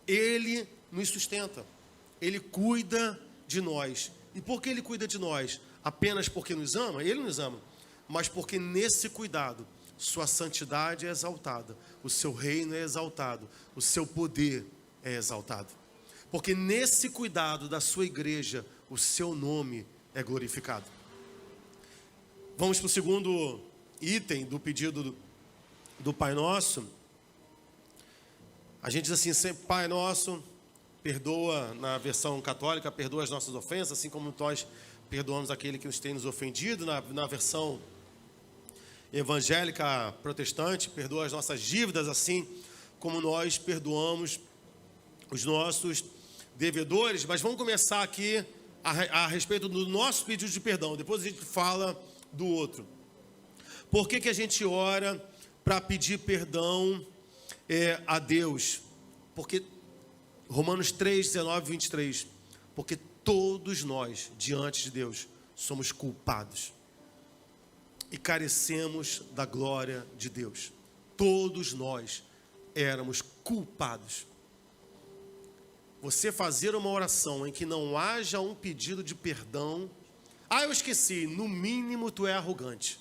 Ele nos sustenta. Ele cuida de nós. E por que Ele cuida de nós? Apenas porque nos ama? Ele nos ama. Mas porque nesse cuidado, sua santidade é exaltada, o seu reino é exaltado, o seu poder é exaltado. Porque nesse cuidado da sua igreja, o seu nome é glorificado. Vamos para o segundo item do pedido do Pai Nosso. A gente diz assim, sempre, Pai Nosso, perdoa, na versão católica, perdoa as nossas ofensas, assim como nós perdoamos aquele que nos tem nos ofendido. Na versão evangélica protestante, perdoa as nossas dívidas, assim como nós perdoamos os nossos devedores. Mas vamos começar aqui a respeito do nosso pedido de perdão, depois a gente fala do outro. Por que a gente ora para pedir perdão a Deus? Porque Romanos 3, 19 e 23, porque todos nós, diante de Deus, somos culpados e carecemos da glória de Deus. Todos nós éramos culpados. você fazer uma oração em que não haja um pedido de perdão, eu esqueci, no mínimo tu é arrogante.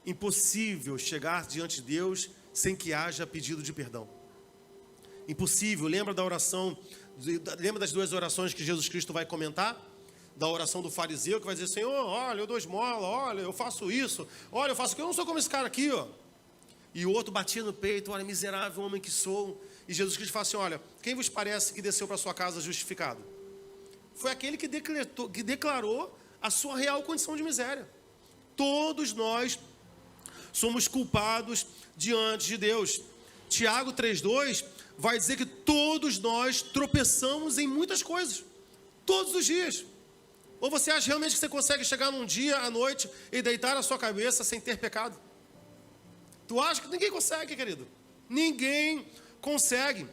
Impossível chegar diante de Deus sem que haja pedido de perdão. Impossível. Lembra da oração, lembra das duas orações que Jesus Cristo vai comentar? Da oração do fariseu, que vai dizer: Senhor, olha, eu dou esmola, olha, eu faço isso, olha, eu faço aquilo, eu não sou como esse cara aqui, ó. E o outro batia no peito: olha, miserável homem que sou. E Jesus Cristo fala assim: olha, quem vos parece que desceu para sua casa justificado? Foi aquele que declarou a sua real condição de miséria. Todos nós somos culpados diante de Deus. Tiago 3,2 vai dizer que todos nós tropeçamos em muitas coisas, todos os dias. Ou você acha realmente que você consegue chegar num dia à noite e deitar a sua cabeça sem ter pecado? Tu acha que ninguém consegue, querido? Ninguém consegue.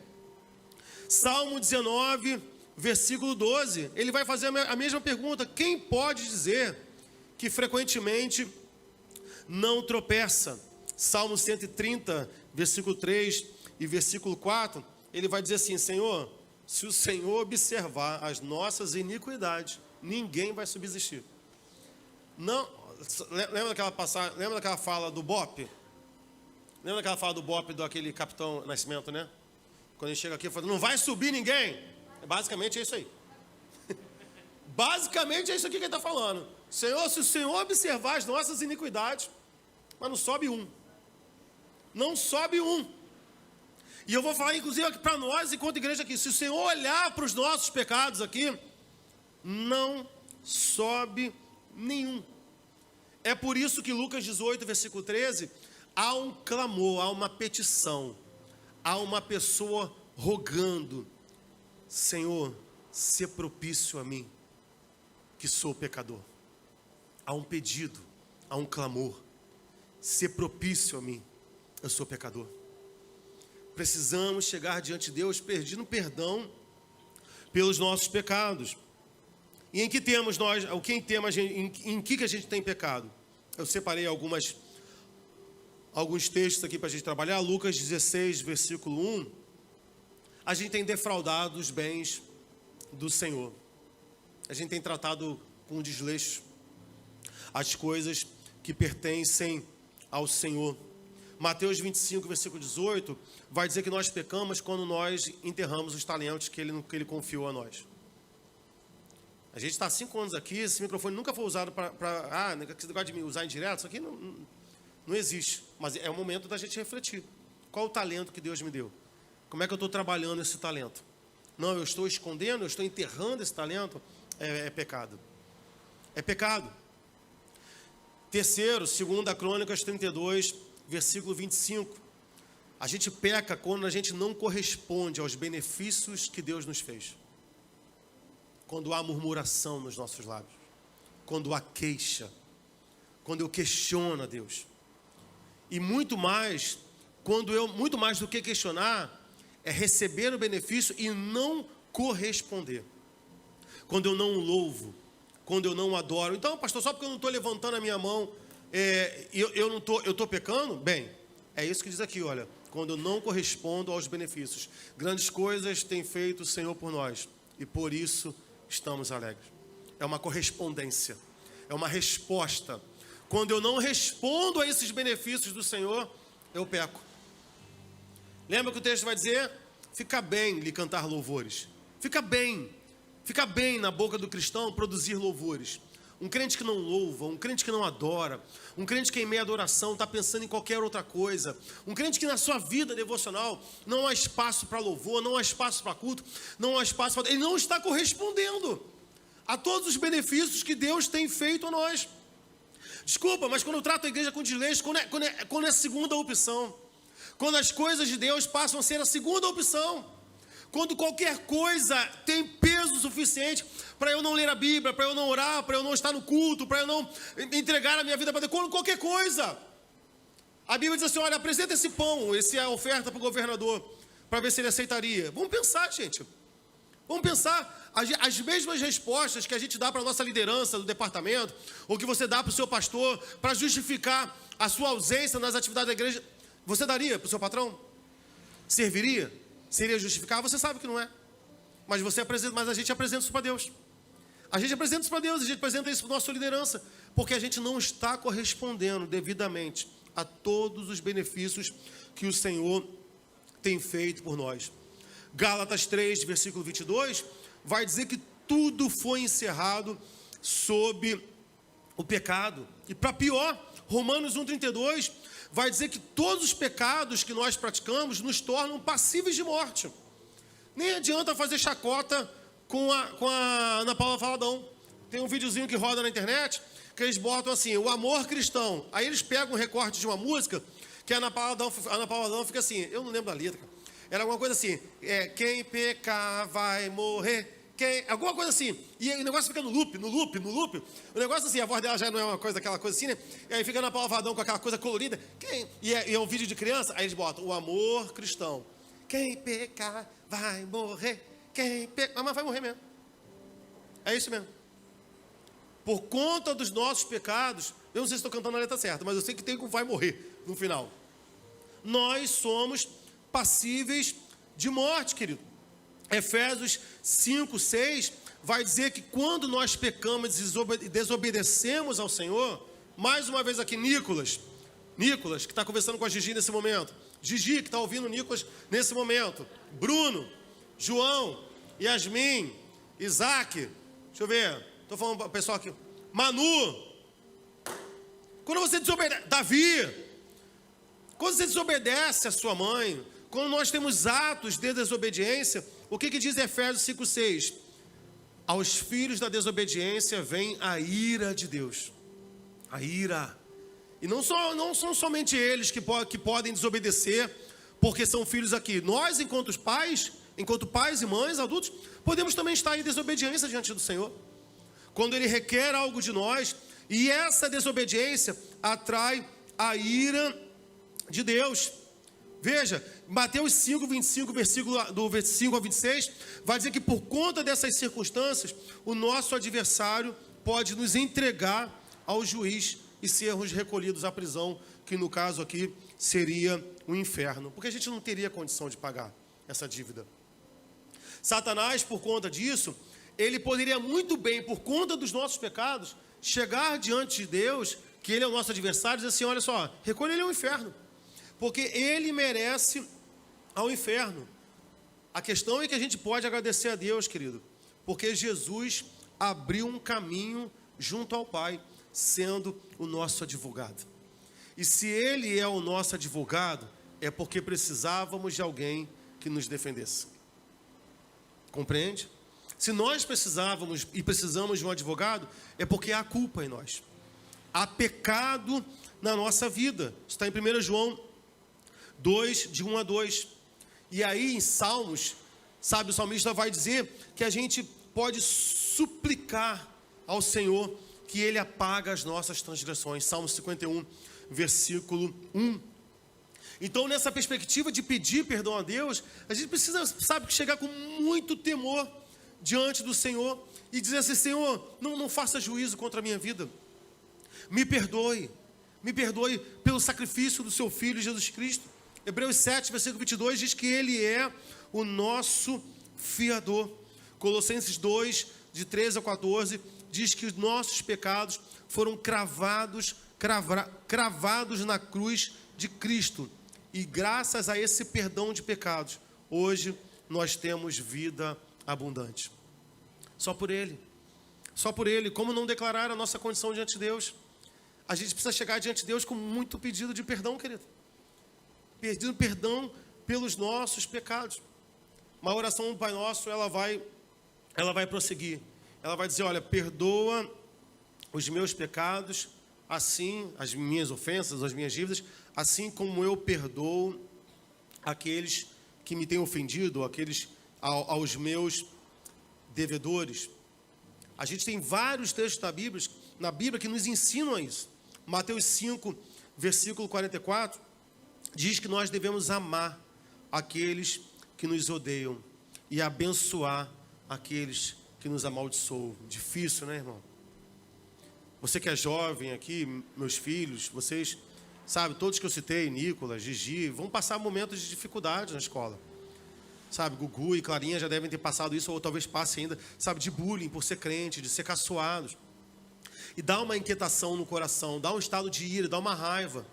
Salmo 19, versículo 12, ele vai fazer a mesma pergunta: quem pode dizer que frequentemente não tropeça? Salmo 130, versículo 3 e versículo 4, ele vai dizer assim: Senhor, se o Senhor observar as nossas iniquidades, ninguém vai subsistir. Não, lembra daquela passagem, lembra daquela fala do Bop? Lembra daquela fala do Bop, do aquele Capitão Nascimento, né? Quando ele chega aqui e fala: não vai subir ninguém. Basicamente é isso aí. Basicamente é isso aqui que ele está falando. Senhor, se o Senhor observar as nossas iniquidades, mas não sobe um. Não sobe um. E eu vou falar, inclusive, aqui para nós, enquanto igreja aqui, se o Senhor olhar para os nossos pecados aqui, não sobe nenhum. É por isso que Lucas 18, versículo 13, há um clamor, há uma petição, há uma pessoa rogando: Senhor, sê propício a mim, que sou pecador. Há um pedido, há um clamor: sê propício a mim, eu sou pecador. Precisamos chegar diante de Deus pedindo perdão pelos nossos pecados. E em que temos nós, em que a gente tem pecado? Eu separei alguns textos aqui para a gente trabalhar. Lucas 16, versículo 1. A gente tem defraudado os bens do Senhor. A gente tem tratado com desleixo as coisas que pertencem ao Senhor. Mateus 25, versículo 18, vai dizer que nós pecamos quando nós enterramos os talentos que ele confiou a nós. A gente está há 5 anos aqui, esse microfone nunca foi usado esse negócio de usar indireto, isso aqui não existe. Mas é o momento da gente refletir. Qual o talento que Deus me deu? Como é que eu estou trabalhando esse talento? Não, eu estou escondendo, eu estou enterrando esse talento. É pecado. É pecado. Terceiro, 2 Crônicas 32, versículo 25. A gente peca quando a gente não corresponde aos benefícios que Deus nos fez. Quando há murmuração nos nossos lábios. Quando há queixa. Quando eu questiono a Deus. E muito mais do que questionar, é receber o benefício e não corresponder. Quando eu não louvo, quando eu não adoro. Então, pastor, só porque eu não estou levantando a minha mão, eu estou pecando? Bem, é isso que diz aqui, olha. Quando eu não correspondo aos benefícios. Grandes coisas tem feito o Senhor por nós. E por isso estamos alegres. É uma correspondência. É uma resposta. Quando eu não respondo a esses benefícios do Senhor, eu peco. Lembra que o texto vai dizer? Fica bem lhe cantar louvores. Fica bem na boca do cristão produzir louvores. Um crente que não louva, um crente que não adora, um crente que em meia adoração está pensando em qualquer outra coisa, um crente que na sua vida devocional não há espaço para louvor, não há espaço para culto, não há espaço para... Ele não está correspondendo a todos os benefícios que Deus tem feito a nós. Desculpa, mas quando eu trato a igreja com desleixo, quando é a segunda opção, quando as coisas de Deus passam a ser a segunda opção, quando qualquer coisa tem peso suficiente para eu não ler a Bíblia, para eu não orar, para eu não estar no culto, para eu não entregar a minha vida para Deus, quando qualquer coisa. A Bíblia diz assim, olha, apresenta esse pão, essa é a oferta para o governador, para ver se ele aceitaria. Vamos pensar, gente. Vamos pensar, as mesmas respostas que a gente dá para a nossa liderança do departamento, ou que você dá para o seu pastor, para justificar a sua ausência nas atividades da igreja, você daria para o seu patrão? Serviria? Seria justificar? Você sabe que não é. mas a gente apresenta isso para Deus. A gente apresenta isso para Deus, a gente apresenta isso para a nossa liderança, porque a gente não está correspondendo devidamente a todos os benefícios que o Senhor tem feito por nós. Gálatas 3, versículo 22, vai dizer que tudo foi encerrado sob o pecado. E para pior, Romanos 1,32 vai dizer que todos os pecados que nós praticamos nos tornam passíveis de morte. Nem adianta fazer chacota com a Ana Paula Valadão. Tem um videozinho que roda na internet, que eles botam assim, o amor cristão. Aí eles pegam um recorte de uma música, que a Ana Paula Valadão fica assim, eu não lembro da letra, era alguma coisa assim, quem pecar vai morrer. Alguma coisa assim, e o negócio fica no loop, o negócio assim, a voz dela já não é uma coisa, aquela coisa assim, né? E aí fica na Paula Vadão com aquela coisa colorida, e é um vídeo de criança, aí eles botam o amor cristão, quem pecar vai morrer, mas vai morrer mesmo, é isso mesmo, por conta dos nossos pecados, eu não sei se estou cantando a letra certa, mas eu sei que tem um vai morrer no final, nós somos passíveis de morte, querido. Efésios 5, 6 vai dizer que quando nós pecamos e desobedecemos ao Senhor, mais uma vez aqui Nicolas, que está conversando com a Gigi nesse momento, Gigi, que está ouvindo o Nicolas nesse momento, Bruno, João, Yasmin, Isaac, deixa eu ver, estou falando para o pessoal aqui, Manu, quando você desobedece, Davi, quando você desobedece a sua mãe, quando nós temos atos de desobediência, o que diz Efésios 5,6? Aos filhos da desobediência vem a ira de Deus. A ira. E não são somente eles que podem desobedecer, porque são filhos aqui. Nós, enquanto pais e mães, adultos, podemos também estar em desobediência diante do Senhor. Quando Ele requer algo de nós, e essa desobediência atrai a ira de Deus. Veja, Mateus 5, 25, do versículo ao 26, vai dizer que por conta dessas circunstâncias, o nosso adversário pode nos entregar ao juiz e sermos recolhidos à prisão, que no caso aqui seria o inferno, porque a gente não teria condição de pagar essa dívida. Satanás, por conta disso, ele poderia muito bem, por conta dos nossos pecados, chegar diante de Deus, que ele é o nosso adversário, e dizer assim, olha só, recolhe ele ao inferno, porque ele merece ao inferno. A questão é que a gente pode agradecer a Deus, querido, porque Jesus abriu um caminho junto ao Pai, sendo o nosso advogado. E se Ele é o nosso advogado, é porque precisávamos de alguém que nos defendesse. Compreende? Se nós precisávamos e precisamos de um advogado, é porque há culpa em nós. Há pecado na nossa vida. Está em 1 João 2, de 1 a 2. E aí em Salmos, sabe, o salmista vai dizer que a gente pode suplicar ao Senhor que Ele apaga as nossas transgressões. Salmo 51, versículo 1. Então, nessa perspectiva de pedir perdão a Deus, a gente precisa, sabe, chegar com muito temor diante do Senhor e dizer assim, Senhor, não faça juízo contra a minha vida. Me perdoe pelo sacrifício do seu Filho Jesus Cristo. Hebreus 7, versículo 22 diz que Ele é o nosso fiador. Colossenses 2, de 13 a 14, diz que os nossos pecados foram cravados na cruz de Cristo. E graças a esse perdão de pecados, hoje nós temos vida abundante. Só por Ele. Só por Ele. Como não declarar a nossa condição diante de Deus? A gente precisa chegar diante de Deus com muito pedido de perdão, querido. Pedindo perdão pelos nossos pecados. Uma oração do Pai Nosso, ela vai prosseguir. Ela vai dizer, olha, perdoa os meus pecados, assim, as minhas ofensas, as minhas dívidas, assim como eu perdoo aqueles que me têm ofendido, aos meus devedores. A gente tem vários textos na Bíblia que nos ensinam a isso. Mateus 5, versículo 44, diz que nós devemos amar aqueles que nos odeiam e abençoar aqueles que nos amaldiçoam. Difícil, né, irmão? Você que é jovem aqui, meus filhos, vocês, sabe, todos que eu citei, Nicolas, Gigi, vão passar momentos de dificuldade na escola. sabe, Gugu e Clarinha já devem ter passado isso, ou talvez passe ainda, sabe, de bullying por ser crente, de ser caçoados. E dá uma inquietação no coração, dá um estado de ira, dá uma raiva.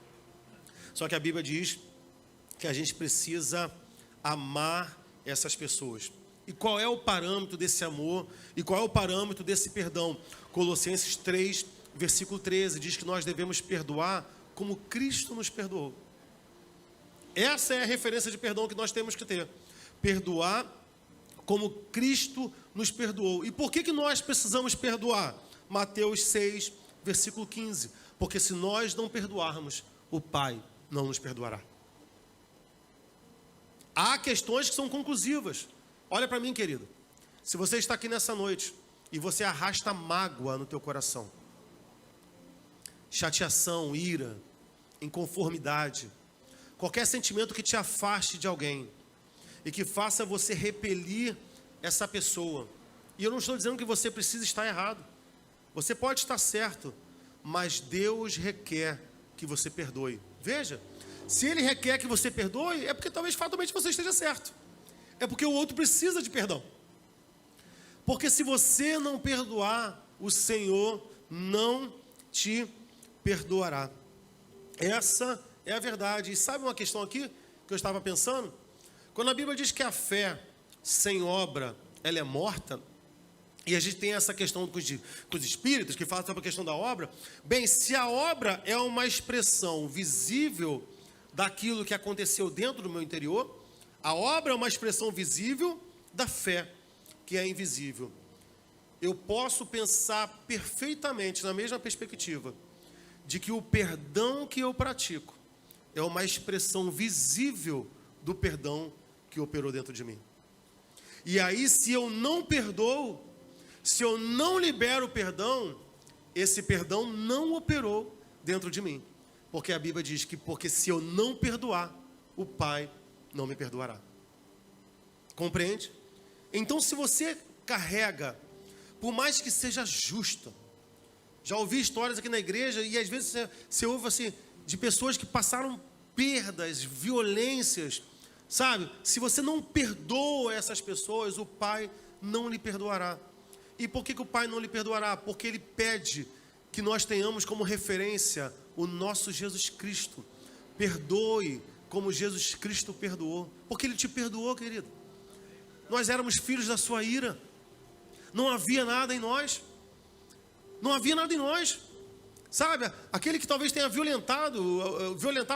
Só que a Bíblia diz que a gente precisa amar essas pessoas. E qual é o parâmetro desse amor? E qual é o parâmetro desse perdão? Colossenses 3, versículo 13, diz que nós devemos perdoar como Cristo nos perdoou. Essa é a referência de perdão que nós temos que ter. Perdoar como Cristo nos perdoou. E por que nós precisamos perdoar? Mateus 6, versículo 15. Porque se nós não perdoarmos, o Pai não nos perdoará. Há questões que são conclusivas. Olha para mim, querido. Se você está aqui nessa noite e você arrasta mágoa no teu coração, chateação, ira, inconformidade, qualquer sentimento que te afaste de alguém e que faça você repelir essa pessoa. E eu não estou dizendo que você precisa estar errado. Você pode estar certo, mas Deus requer que você perdoe. Veja, se Ele requer que você perdoe, é porque talvez fatalmente você esteja certo. É porque o outro precisa de perdão. Porque se você não perdoar, o Senhor não te perdoará. Essa é a verdade. E sabe uma questão aqui que eu estava pensando? Quando a Bíblia diz que a fé sem obra, ela é morta, e a gente tem essa questão com os espíritos, que falam sobre a questão da obra. Bem, se a obra é uma expressão visível daquilo que aconteceu dentro do meu interior, a obra é uma expressão visível da fé, que é invisível. Eu posso pensar perfeitamente na mesma perspectiva, de que o perdão que eu pratico é uma expressão visível do perdão que operou dentro de mim. E aí, se eu não perdoo, se eu não libero o perdão, esse perdão não operou dentro de mim. Porque a Bíblia diz que porque se eu não perdoar, o Pai não me perdoará. Compreende? Então, se você carrega, por mais que seja justa, já ouvi histórias aqui na igreja e às vezes você ouve assim, de pessoas que passaram perdas, violências, sabe? Se você não perdoa essas pessoas, o Pai não lhe perdoará. E por que o Pai não lhe perdoará? Porque Ele pede que nós tenhamos como referência o nosso Jesus Cristo. Perdoe como Jesus Cristo perdoou. Porque Ele te perdoou, querido. Nós éramos filhos da sua ira. Não havia nada em nós. Não havia nada em nós. Sabe, aquele que talvez tenha violentado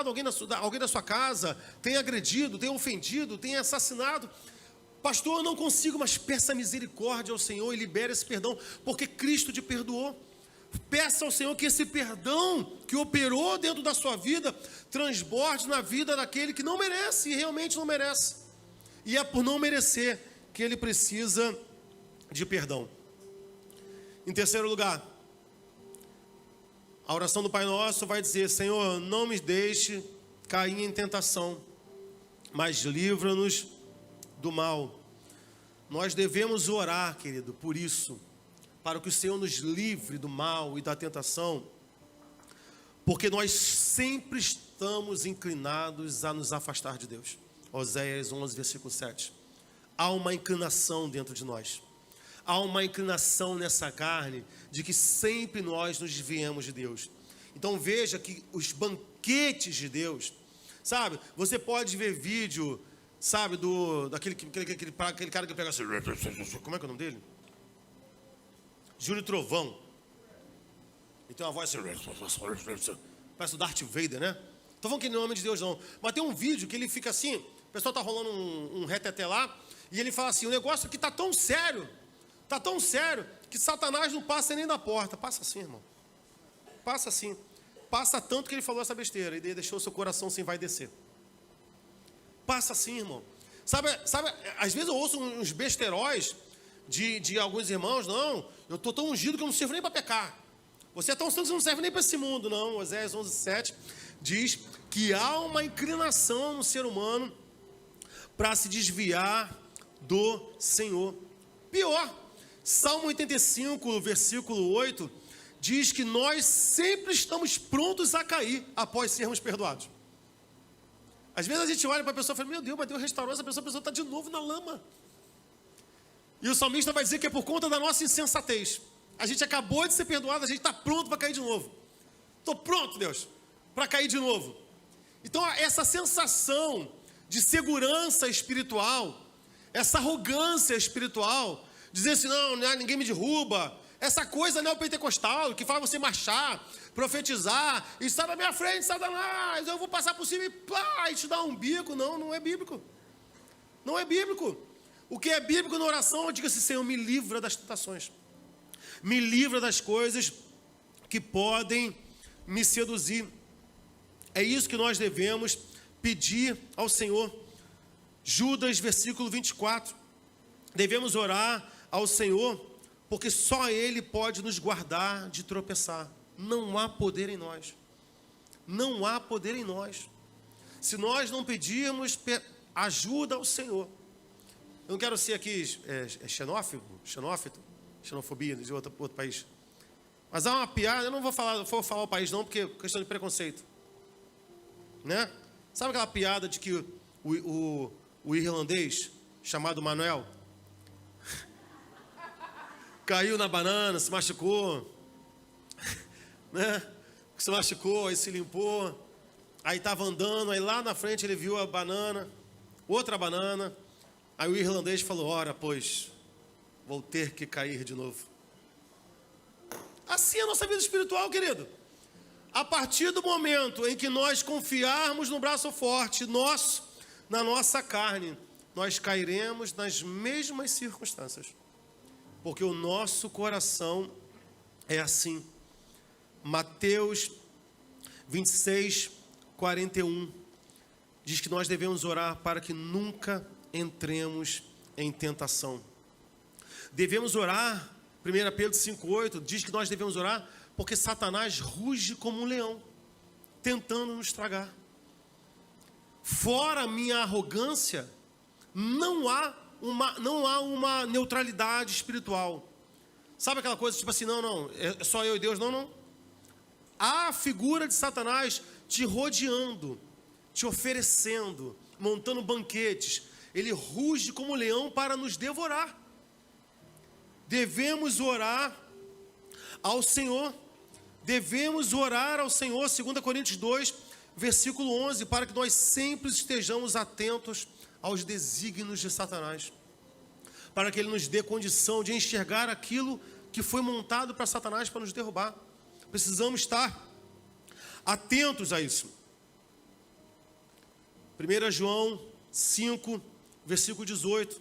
alguém da sua casa, tenha agredido, tenha ofendido, tenha assassinado. Pastor, eu não consigo, mas peça misericórdia ao Senhor e libere esse perdão, porque Cristo te perdoou. Peça ao Senhor que esse perdão que operou dentro da sua vida transborde na vida daquele que não merece e realmente não merece. E é por não merecer que ele precisa de perdão. Em terceiro lugar, a oração do Pai Nosso vai dizer: Senhor, não me deixe cair em tentação, mas livra-nos do mal. Nós devemos orar, querido, por isso, para que o Senhor nos livre do mal e da tentação, porque nós sempre estamos inclinados a nos afastar de Deus. Oséias 11, versículo 7. Há uma inclinação dentro de nós. Há uma inclinação nessa carne de que sempre nós nos desviemos de Deus. Então veja que os banquetes de Deus, sabe? Você pode ver vídeo, sabe, daquele cara que pega assim, como é que é o nome dele? Júlio Trovão. Ele tem uma voz assim, parece o Darth Vader, né? Estou falando que não é nome de Deus não. Mas tem um vídeo que ele fica assim, o pessoal está rolando um reteté lá, e ele fala assim: o negócio aqui está tão sério, que Satanás não passa nem da porta. Passa assim, irmão. Passa assim. Passa tanto que ele falou essa besteira e deixou seu coração sem vai descer. Passa assim, irmão. Sabe, às vezes eu ouço uns besteróis de alguns irmãos: não, eu estou tão ungido que eu não sirvo nem para pecar. Você é tão santo que não serve nem para esse mundo. Não, Oséias 11, 7 diz que há uma inclinação no ser humano para se desviar do Senhor. Pior, Salmo 85, versículo 8, diz que nós sempre estamos prontos a cair após sermos perdoados. Às vezes a gente olha para a pessoa e fala, meu Deus, mas Deus restaurou essa pessoa, a pessoa está de novo na lama. E o salmista vai dizer que é por conta da nossa insensatez. A gente acabou de ser perdoado, a gente está pronto para cair de novo. Estou pronto, Deus, para cair de novo. Então, essa sensação de segurança espiritual, essa arrogância espiritual, dizer assim, não, ninguém me derruba, essa coisa neopentecostal, que faz você marchar, profetizar, e sai da minha frente, Satanás, eu vou passar por cima e plá, e te dar um bico. Não, não é bíblico. Não é bíblico. O que é bíblico na oração, diga-se, Senhor, me livra das tentações. Me livra das coisas que podem me seduzir. É isso que nós devemos pedir ao Senhor. Judas, versículo 24. Devemos orar ao Senhor, porque só Ele pode nos guardar de tropeçar. Não há poder em nós. Não há poder em nós. Se nós não pedirmos ajuda ao Senhor. Eu não quero ser aqui xenofobia de outro país. Mas há uma piada, eu não vou falar o país não, porque é questão de preconceito. Né? Sabe aquela piada de que o irlandês, chamado Manuel, caiu na banana, se machucou, né? Se machucou, aí se limpou, aí estava andando, aí lá na frente ele viu a banana, outra banana, aí o irlandês falou, ora, pois, vou ter que cair de novo. Assim é a nossa vida espiritual, querido. A partir do momento em que nós confiarmos no braço forte nosso, na nossa carne, nós cairemos nas mesmas circunstâncias. Porque o nosso coração é assim. Mateus 26, 41 diz que nós devemos orar para que nunca entremos em tentação. Devemos orar, 1 Pedro 5,8 diz que nós devemos orar porque Satanás ruge como um leão, tentando nos tragar. Fora a minha arrogância, não há uma neutralidade espiritual. Sabe aquela coisa tipo assim, não, é só eu e Deus, não. Há a figura de Satanás te rodeando, te oferecendo, montando banquetes. Ele ruge como um leão para nos devorar. Devemos orar ao Senhor. Devemos orar ao Senhor, 2 Coríntios 2, versículo 11, para que nós sempre estejamos atentos aos desígnios de Satanás. Para que ele nos dê condição de enxergar aquilo que foi montado para Satanás para nos derrubar. Precisamos estar atentos a isso. 1 João 5, versículo 18.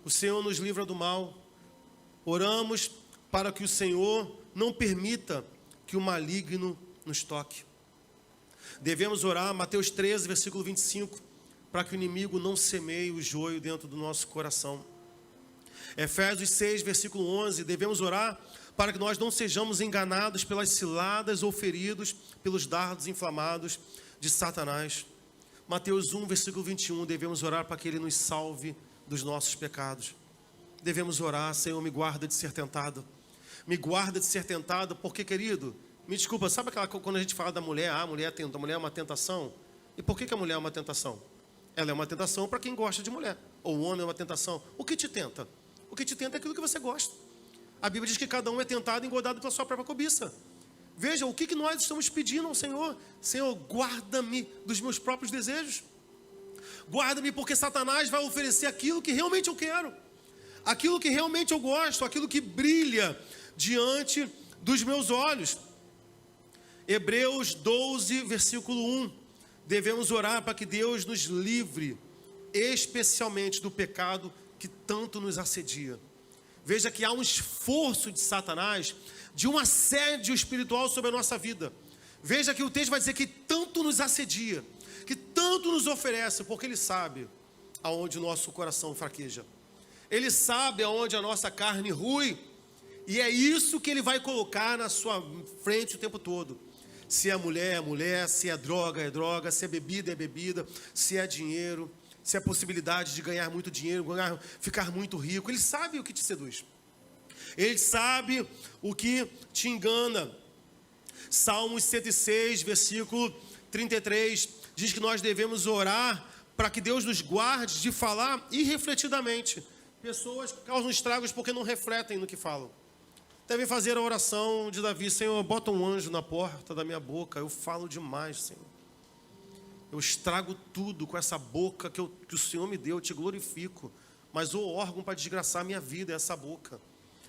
O Senhor nos livra do mal. Oramos para que o Senhor não permita que o maligno nos toque. Devemos orar, Mateus 13, versículo 25, para que o inimigo não semeie o joio dentro do nosso coração. Efésios 6, versículo 11, devemos orar para que nós não sejamos enganados pelas ciladas ou feridos pelos dardos inflamados de Satanás. Mateus 1, versículo 21, devemos orar para que Ele nos salve dos nossos pecados. Devemos orar, Senhor, me guarda de ser tentado. Me guarda de ser tentado, porque, querido, me desculpa, sabe aquela quando a gente fala da mulher, a mulher é uma tentação? E por que a mulher é uma tentação? Ela é uma tentação para quem gosta de mulher. Ou o homem é uma tentação. O que te tenta? O que te tenta é aquilo que você gosta. A Bíblia diz que cada um é tentado e engodado pela sua própria cobiça. Veja, o que nós estamos pedindo ao Senhor? Senhor, guarda-me dos meus próprios desejos. Guarda-me porque Satanás vai oferecer aquilo que realmente eu quero. Aquilo que realmente eu gosto, aquilo que brilha diante dos meus olhos. Hebreus 12, versículo 1. Devemos orar para que Deus nos livre, especialmente do pecado que tanto nos assedia. Veja que há um esforço de Satanás, de um assédio espiritual sobre a nossa vida. Veja que o texto vai dizer que tanto nos assedia, que tanto nos oferece, porque ele sabe aonde o nosso coração fraqueja. Ele sabe aonde a nossa carne rui. E é isso que ele vai colocar na sua frente o tempo todo. Se é mulher, é mulher. Se é droga. Se é bebida, se é dinheiro. Se é possibilidade de ganhar muito dinheiro, ficar muito rico. Ele sabe o que te seduz. Ele sabe o que te engana. Salmos 106, versículo 33. diz que nós devemos orar para que Deus nos guarde de falar irrefletidamente. Pessoas que causam estragos porque não refletem no que falam. Devem fazer a oração de Davi: Senhor, bota um anjo na porta da minha boca, eu falo demais, Senhor. Eu estrago tudo com essa boca que o Senhor me deu, eu te glorifico. Mas o órgão para desgraçar a minha vida é essa boca,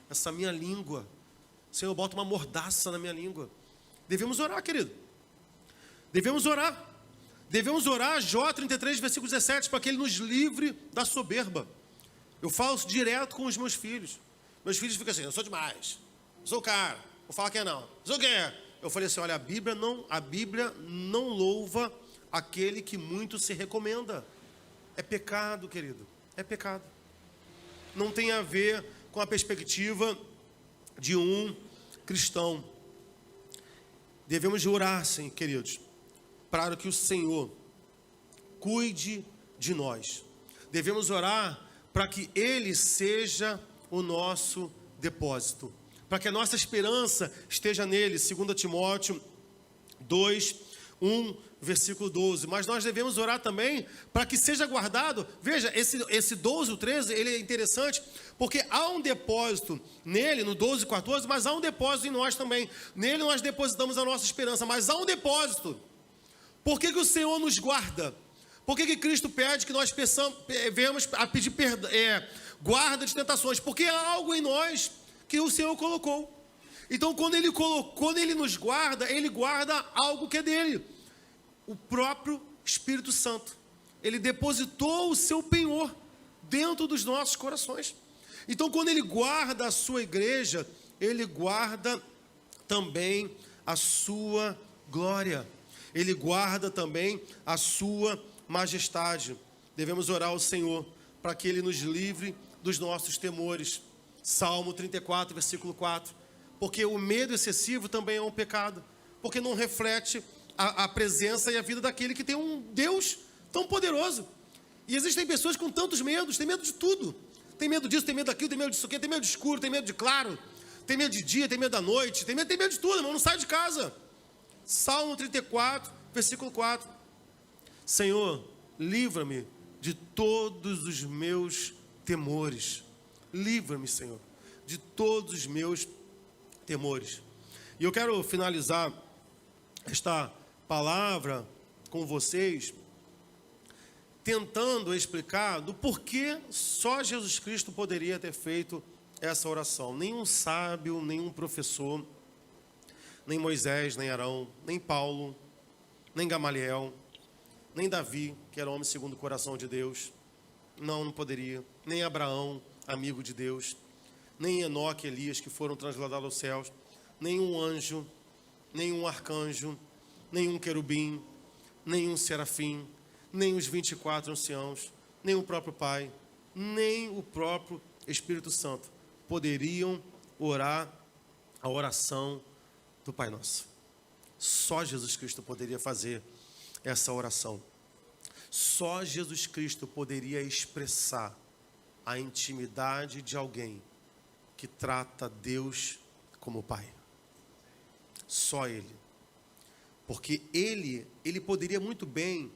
essa minha língua. Senhor, bota uma mordaça na minha língua. Devemos orar, querido. Devemos orar. Devemos orar, Jó 33, versículo 17, para que Ele nos livre da soberba. Eu falo isso direto com os meus filhos. Meus filhos ficam assim: eu sou demais, eu sou o cara, vou falar que é não, eu sou o que é. Eu falei assim: olha, a Bíblia não louva aquele que muito se recomenda. É pecado, querido, é pecado. Não tem a ver com a perspectiva de um cristão. Devemos orar, sim, queridos, para que o Senhor cuide de nós. Devemos orar para que Ele seja o nosso depósito, para que a nossa esperança esteja nele. 2 Timóteo 2, 1, versículo 12. Mas nós devemos orar também para que seja guardado. Veja, esse 12, o 13, ele é interessante, porque há um depósito nele, no 12, 14, mas há um depósito em nós também. Nele nós depositamos a nossa esperança, mas há um depósito. Por que o Senhor nos guarda? Por que Cristo pede que nós venhamos a pedir guarda de tentações? Porque há algo em nós que o Senhor colocou. Então, quando Ele nos guarda, Ele guarda algo que é dele. O próprio Espírito Santo. Ele depositou o seu penhor dentro dos nossos corações. Então, quando Ele guarda a sua igreja, Ele guarda também a sua glória. Ele guarda também a sua majestade. Devemos orar ao Senhor para que Ele nos livre dos nossos temores. Salmo 34, versículo 4. Porque o medo excessivo também é um pecado, porque não reflete a presença e a vida daquele que tem um Deus tão poderoso. E existem pessoas com tantos medos, tem medo de tudo. Tem medo disso, tem medo daquilo, tem medo disso aqui, tem medo de escuro, tem medo de claro, tem medo de dia, tem medo da noite, tem medo de tudo, irmão, não sai de casa. Salmo 34, versículo 4. Senhor, livra-me de todos os meus temores. Livra-me, Senhor, de todos os meus temores. E eu quero finalizar esta palavra com vocês, tentando explicar do porquê só Jesus Cristo poderia ter feito essa oração. Nenhum sábio, nenhum professor, nem Moisés, nem Arão, nem Paulo, nem Gamaliel, nem Davi, que era homem segundo o coração de Deus, não poderia. Nem Abraão, amigo de Deus, nem Enoque e Elias, que foram transladados aos céus, nenhum anjo, nenhum arcanjo, nenhum querubim, nenhum serafim, nem os 24 anciãos, nem o próprio Pai, nem o próprio Espírito Santo poderiam orar a oração do Pai Nosso. Só Jesus Cristo poderia fazer essa oração. Só Jesus Cristo poderia expressar a intimidade de alguém que trata Deus como Pai. Só Ele. Porque Ele poderia muito bem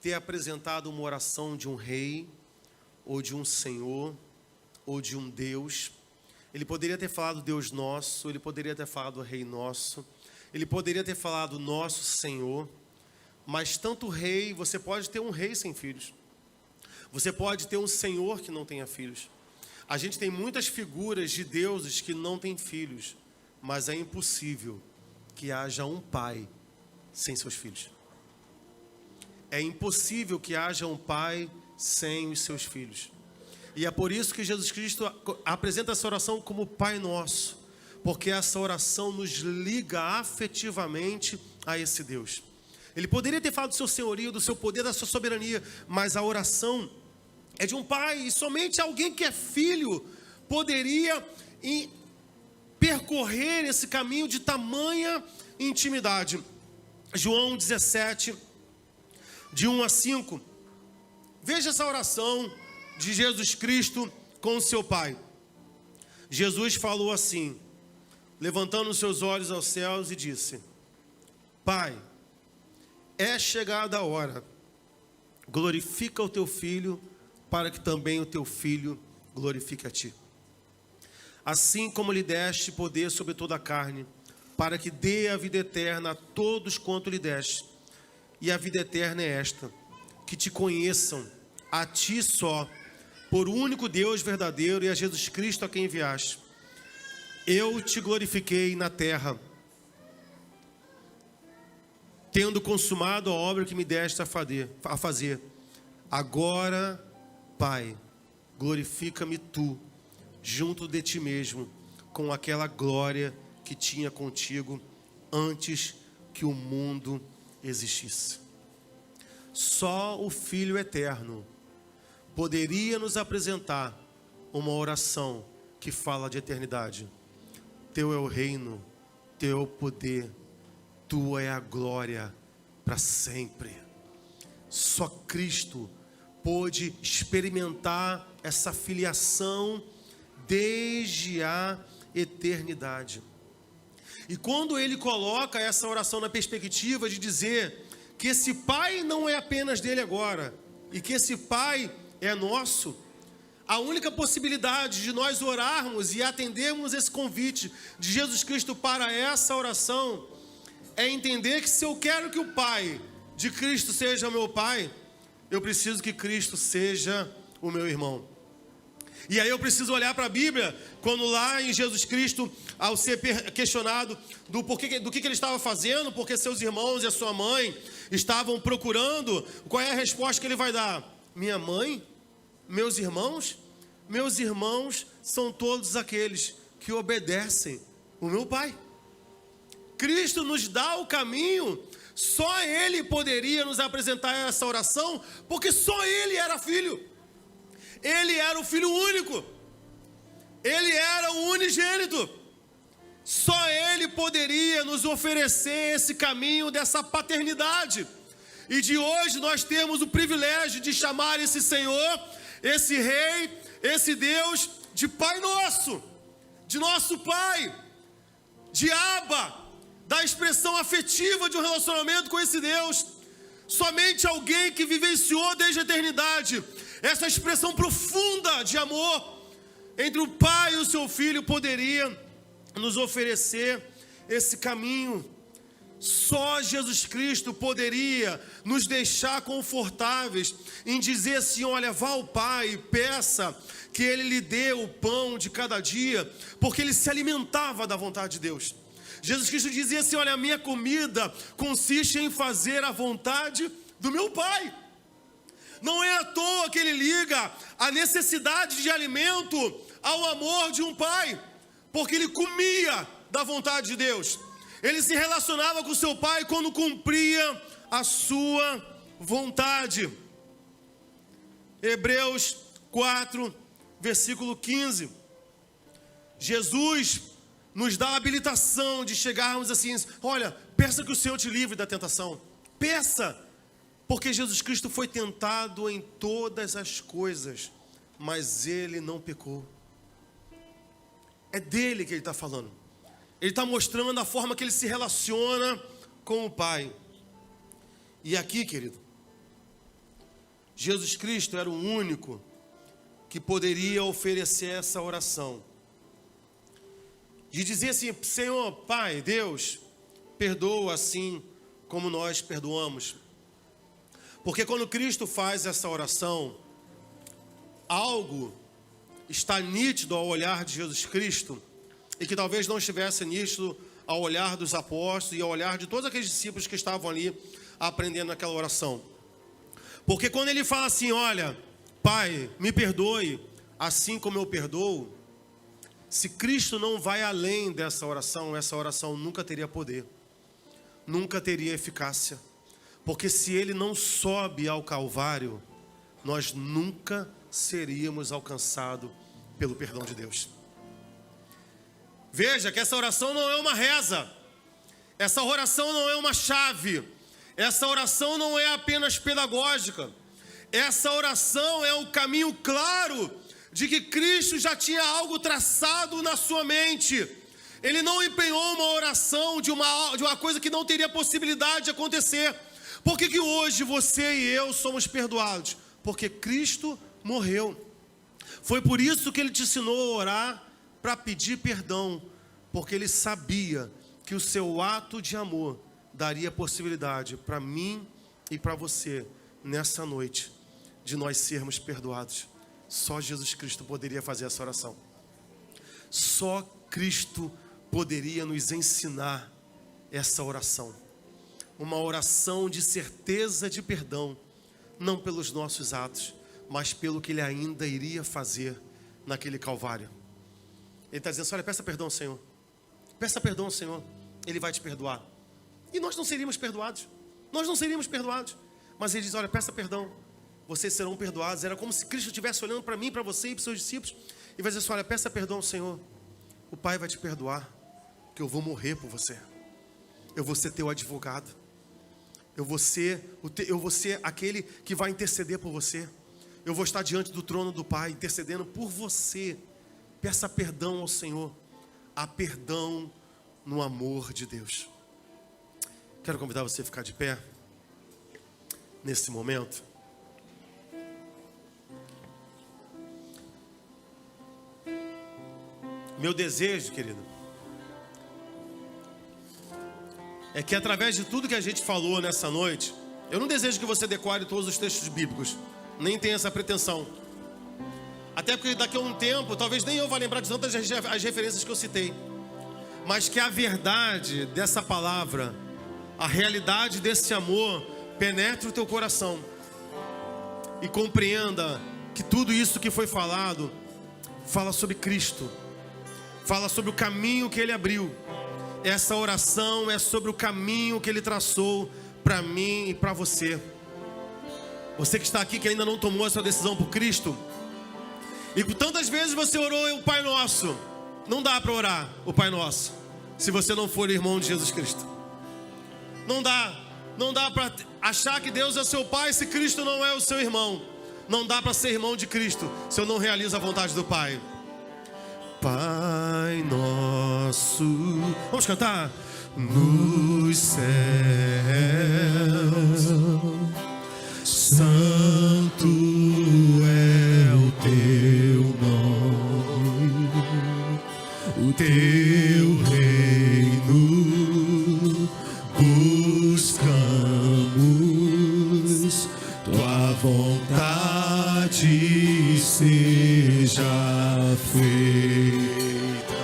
ter apresentado uma oração de um rei, ou de um Senhor, ou de um Deus. Ele poderia ter falado Deus nosso, Ele poderia ter falado Rei nosso, Ele poderia ter falado nosso Senhor. Mas tanto rei, você pode ter um rei sem filhos. Você pode ter um Senhor que não tenha filhos. A gente tem muitas figuras de deuses que não têm filhos, mas é impossível que haja um pai sem seus filhos. É impossível que haja um pai sem os seus filhos. E é por isso que Jesus Cristo apresenta essa oração como Pai Nosso, porque essa oração nos liga afetivamente a esse Deus. Ele poderia ter falado do seu senhorio, do seu poder, da sua soberania, mas a oração é de um pai, e somente alguém que é filho poderia percorrer esse caminho de tamanha intimidade. João 17, de 1 a 5. Veja essa oração de Jesus Cristo com o seu Pai. Jesus falou assim, levantando os seus olhos aos céus e disse: Pai, é chegada a hora. Glorifica o teu filho, para que também o teu filho glorifique a ti. Assim como lhe deste poder sobre toda a carne, para que dê a vida eterna a todos quanto lhe deste. E a vida eterna é esta, que te conheçam, a ti só, por o único Deus verdadeiro, e a Jesus Cristo a quem enviaste. Eu te glorifiquei na terra, tendo consumado a obra que me deste a fazer. Agora, Pai, glorifica-me tu, junto de ti mesmo, com aquela glória que tinha contigo antes que o mundo existisse. Só o Filho Eterno poderia nos apresentar uma oração que fala de eternidade. Teu é o reino, teu é o poder, tua é a glória para sempre. Só Cristo pôde experimentar essa filiação desde a eternidade. E quando ele coloca essa oração na perspectiva de dizer que esse Pai não é apenas dele agora, e que esse Pai é nosso, a única possibilidade de nós orarmos e atendermos esse convite de Jesus Cristo para essa oração é entender que se eu quero que o Pai de Cristo seja meu Pai, eu preciso que Cristo seja o meu irmão. E aí eu preciso olhar para a Bíblia, quando lá em Jesus Cristo, ao ser questionado do que ele estava fazendo, porque seus irmãos e a sua mãe estavam procurando, qual é a resposta que ele vai dar? Minha mãe? Meus irmãos? Meus irmãos são todos aqueles que obedecem o meu Pai. Cristo nos dá o caminho, só Ele poderia nos apresentar essa oração, porque só Ele era filho. Ele era o Filho único. Ele era o unigênito. Só Ele poderia nos oferecer esse caminho dessa paternidade. E de hoje nós temos o privilégio de chamar esse Senhor, esse Rei, esse Deus de Pai Nosso, de nosso Pai, de Abba, da expressão afetiva de um relacionamento com esse Deus. Somente alguém que vivenciou desde a eternidade essa expressão profunda de amor entre o Pai e o seu Filho poderia nos oferecer esse caminho. Só Jesus Cristo poderia nos deixar confortáveis em dizer assim: olha, vá ao Pai e peça que Ele lhe dê o pão de cada dia, porque Ele se alimentava da vontade de Deus. Jesus Cristo dizia assim: olha, a minha comida consiste em fazer a vontade do meu Pai. Não é à toa que Ele liga a necessidade de alimento ao amor de um pai, porque Ele comia da vontade de Deus. Ele se relacionava com seu Pai quando cumpria a sua vontade. Hebreus 4, versículo 15. Jesus nos dá a habilitação de chegarmos assim: olha, peça que o Senhor te livre da tentação. Peça, porque Jesus Cristo foi tentado em todas as coisas, mas Ele não pecou. É dele que Ele está falando. Ele está mostrando a forma que Ele se relaciona com o Pai. E aqui, querido, Jesus Cristo era o único que poderia oferecer essa oração. De dizer assim: Senhor, Pai, Deus, perdoa assim como nós perdoamos. Porque quando Cristo faz essa oração, algo está nítido ao olhar de Jesus Cristo, e que talvez não estivesse nítido ao olhar dos apóstolos e ao olhar de todos aqueles discípulos que estavam ali aprendendo naquela oração. Porque quando Ele fala assim: olha, Pai, me perdoe assim como eu perdoo, se Cristo não vai além dessa oração, essa oração nunca teria poder, nunca teria eficácia. Porque se Ele não sobe ao Calvário, nós nunca seríamos alcançados pelo perdão de Deus. Veja que essa oração não é uma reza, essa oração não é uma chave, essa oração não é apenas pedagógica, essa oração é o caminho claro de que Cristo já tinha algo traçado na sua mente. Ele não empenhou uma oração de uma coisa que não teria possibilidade de acontecer, Por que hoje você e eu somos perdoados? Porque Cristo morreu. Foi por isso que Ele te ensinou a orar para pedir perdão, porque Ele sabia que o seu ato de amor daria possibilidade para mim e para você, nessa noite, de nós sermos perdoados. Só Jesus Cristo poderia fazer essa oração. Só Cristo poderia nos ensinar essa oração. Uma oração de certeza de perdão, não pelos nossos atos, mas pelo que Ele ainda iria fazer naquele Calvário. Ele está dizendo assim, olha, peça perdão ao Senhor. Peça perdão ao Senhor, Ele vai te perdoar. E nós não seríamos perdoados. Nós não seríamos perdoados. Mas Ele diz, olha, peça perdão. Vocês serão perdoados. Era como se Cristo estivesse olhando para mim, para você e para os seus discípulos. E vai dizer assim, olha, peça perdão ao Senhor. O Pai vai te perdoar. Porque eu vou morrer por você. Eu vou ser teu advogado. Eu vou ser aquele que vai interceder por você. Eu vou estar diante do trono do Pai, intercedendo por você. Peça perdão ao Senhor. Há perdão no amor de Deus. Quero convidar você a ficar de pé. Nesse momento. Meu desejo, querido, é que através de tudo que a gente falou nessa noite, eu não desejo que você decore todos os textos bíblicos, nem tenha essa pretensão. Até porque daqui a um tempo, talvez nem eu vá lembrar de tantas as referências que eu citei. Mas que a verdade dessa palavra, a realidade desse amor, penetre o teu coração. E compreenda que tudo isso que foi falado, fala sobre Cristo. Fala sobre o caminho que Ele abriu. Essa oração é sobre o caminho que Ele traçou para mim e para você. Você que está aqui, que ainda não tomou essa decisão por Cristo, e por tantas vezes você orou o Pai Nosso. Não dá para orar o Pai Nosso se você não for irmão de Jesus Cristo. Não dá para achar que Deus é seu Pai se Cristo não é o seu irmão. Não dá para ser irmão de Cristo se eu não realizo a vontade do Pai. Pai Nosso, vamos cantar? Nos céus, santo é o teu nome, o teu reino buscamos, tua vontade seja feita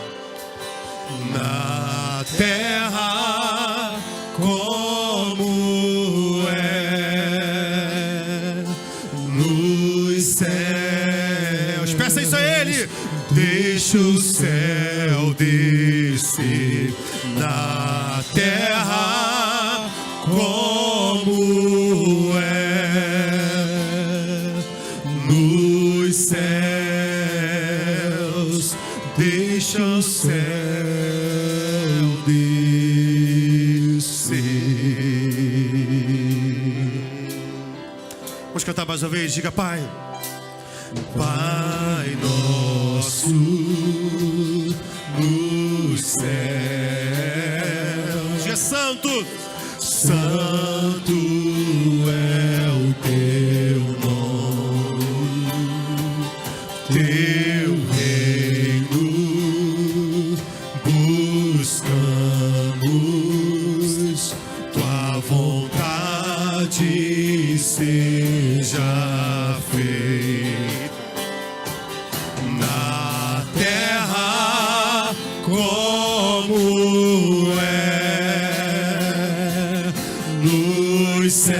na terra como é nos céus. Peça isso a Ele. Deixa o céu descer na terra como é nos céus. Deixa o céu descer. Vamos cantar mais uma vez. Diga, Pai. Pai Nosso no céu. Diga, Santo. Santo é o teu nome, teu reino buscamos, tua vontade seja feita na terra como é nos céus.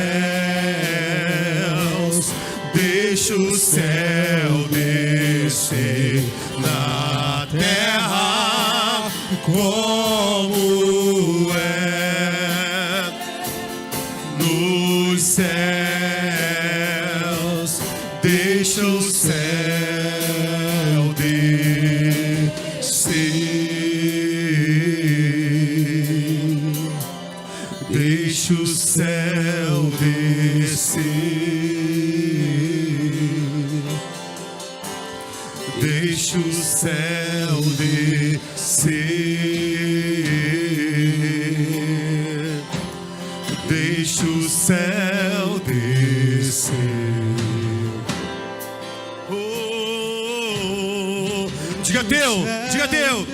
Deixa o céu descer na terra como é nos céus. Deixa o céu descer. Deixa o céu descer. Deixa o céu descer. Deixa o céu Diga teu, diga teu.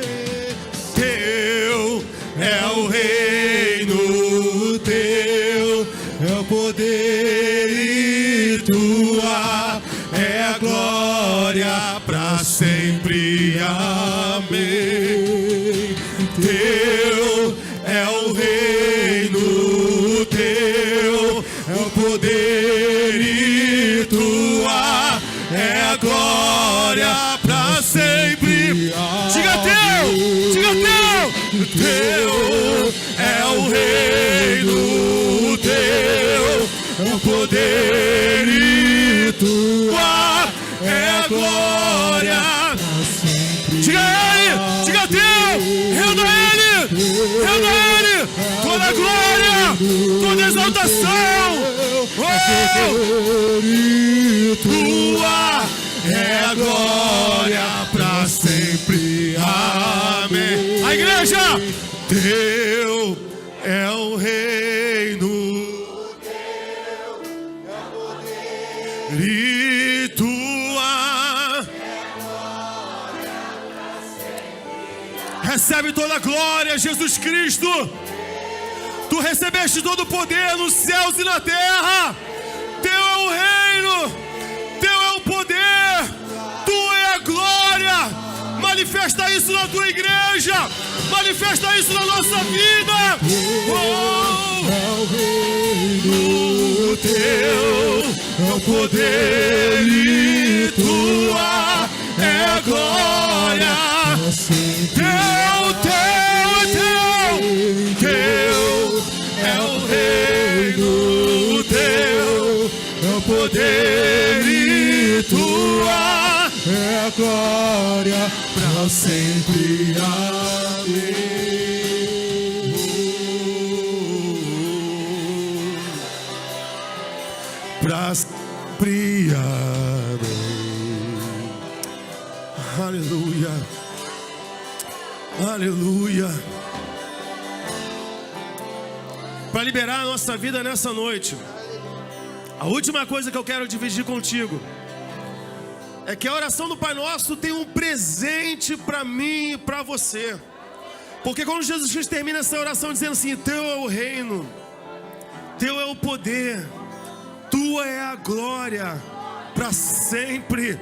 Teu é o reino, teu é o poder e tua é a glória pra sempre. Amém. Teu é o reino, teu é o poder e tua é a glória pra sempre. Diga teu, diga teu. Teu é o reino, teu é o poder e tua é a glória. Diga a ele, diga teu, renda a ele, renda a ele, toda a glória, toda a exaltação. Tua é a glória pra sempre. Amém. A igreja, teu é o reino, teu é o poder e tua é a glória pra sempre. Recebe toda a glória, Jesus Cristo. Tu recebeste todo o poder nos céus e na terra. Teu é o reino, teu é o poder, tua é a glória. Manifesta isso na tua igreja, manifesta isso na nossa vida. É o reino, teu é o poder e tua é a glória. Teu, teu é o reino, teu é o poder e tua é a glória pra sempre. Amém. Pra sempre. Amém. Aleluia. Aleluia. Para liberar a nossa vida nessa noite, a última coisa que eu quero dividir contigo é que a oração do Pai Nosso tem um presente para mim e para você. Porque quando Jesus Cristo termina essa oração dizendo assim: teu é o reino, teu é o poder, tua é a glória para sempre.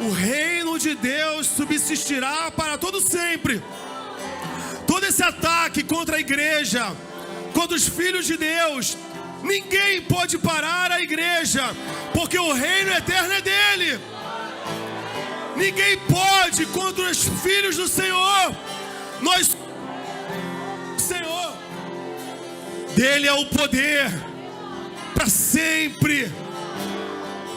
O reino de Deus subsistirá para todo sempre. Todo esse ataque contra a igreja, contra os filhos de Deus, ninguém pode parar a igreja, porque o reino eterno é dele. Ninguém pode contra os filhos do Senhor. Nós, Senhor, dele é o poder para sempre.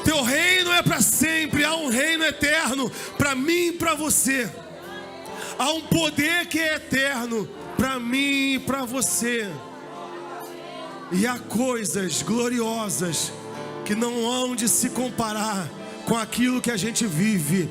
Teu reino é para sempre. Há um reino eterno para mim e para você. Há um poder que é eterno para mim e para você. E há coisas gloriosas que não hão de se comparar com aquilo que a gente vive.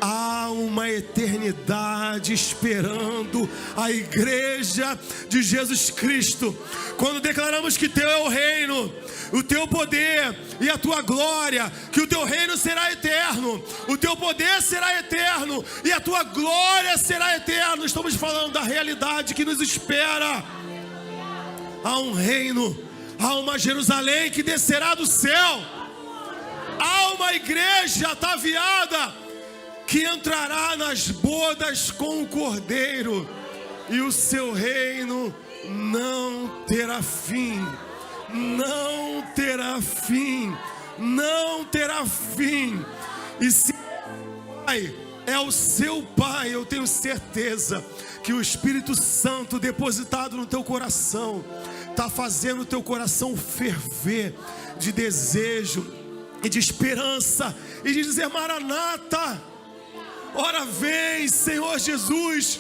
Há uma eternidade esperando a igreja de Jesus Cristo. Quando declaramos que teu é o reino, o teu poder e a tua glória, que o teu reino será eterno, o teu poder será eterno e a tua glória será eterna. Estamos falando da realidade que nos espera. Há um reino, há uma Jerusalém que descerá do céu. Há uma igreja ataviada que entrará nas bodas com o Cordeiro, e o seu reino não terá fim. Não terá fim. Não terá fim. E se o Pai é o seu Pai, eu tenho certeza que o Espírito Santo depositado no teu coração está fazendo o teu coração ferver de desejo e de esperança e de dizer: Maranata, ora vem, Senhor Jesus.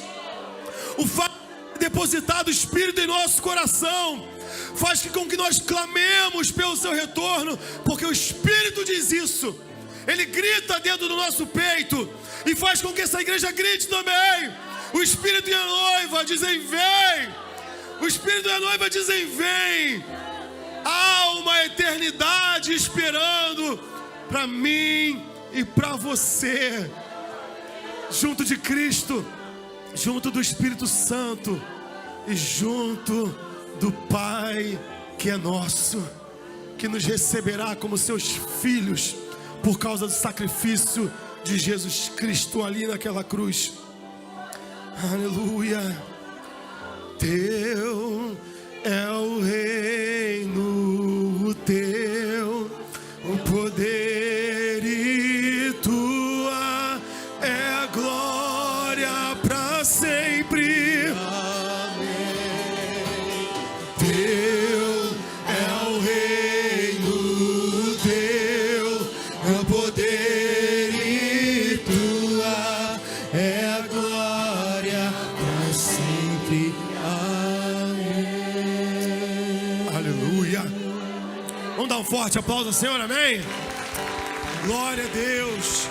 O fato de depositar o Espírito em nosso coração faz com que nós clamemos pelo seu retorno, porque o Espírito diz isso. Ele grita dentro do nosso peito e faz com que essa igreja grite também. O Espírito e a noiva dizem: vem. O Espírito e a noiva dizem: vem. Há uma eternidade esperando para mim e para você, junto de Cristo, junto do Espírito Santo e junto do Pai que é nosso, que nos receberá como seus filhos por causa do sacrifício de Jesus Cristo ali naquela cruz. Aleluia. Teu é o reino, teu o poder e tua é a glória para sempre. Amém. Teu é o reino, teu é o poder e tua é a glória para sempre. Amém. Aleluia. Vamos dar um forte aplauso ao Senhor, amém? Glória a Deus.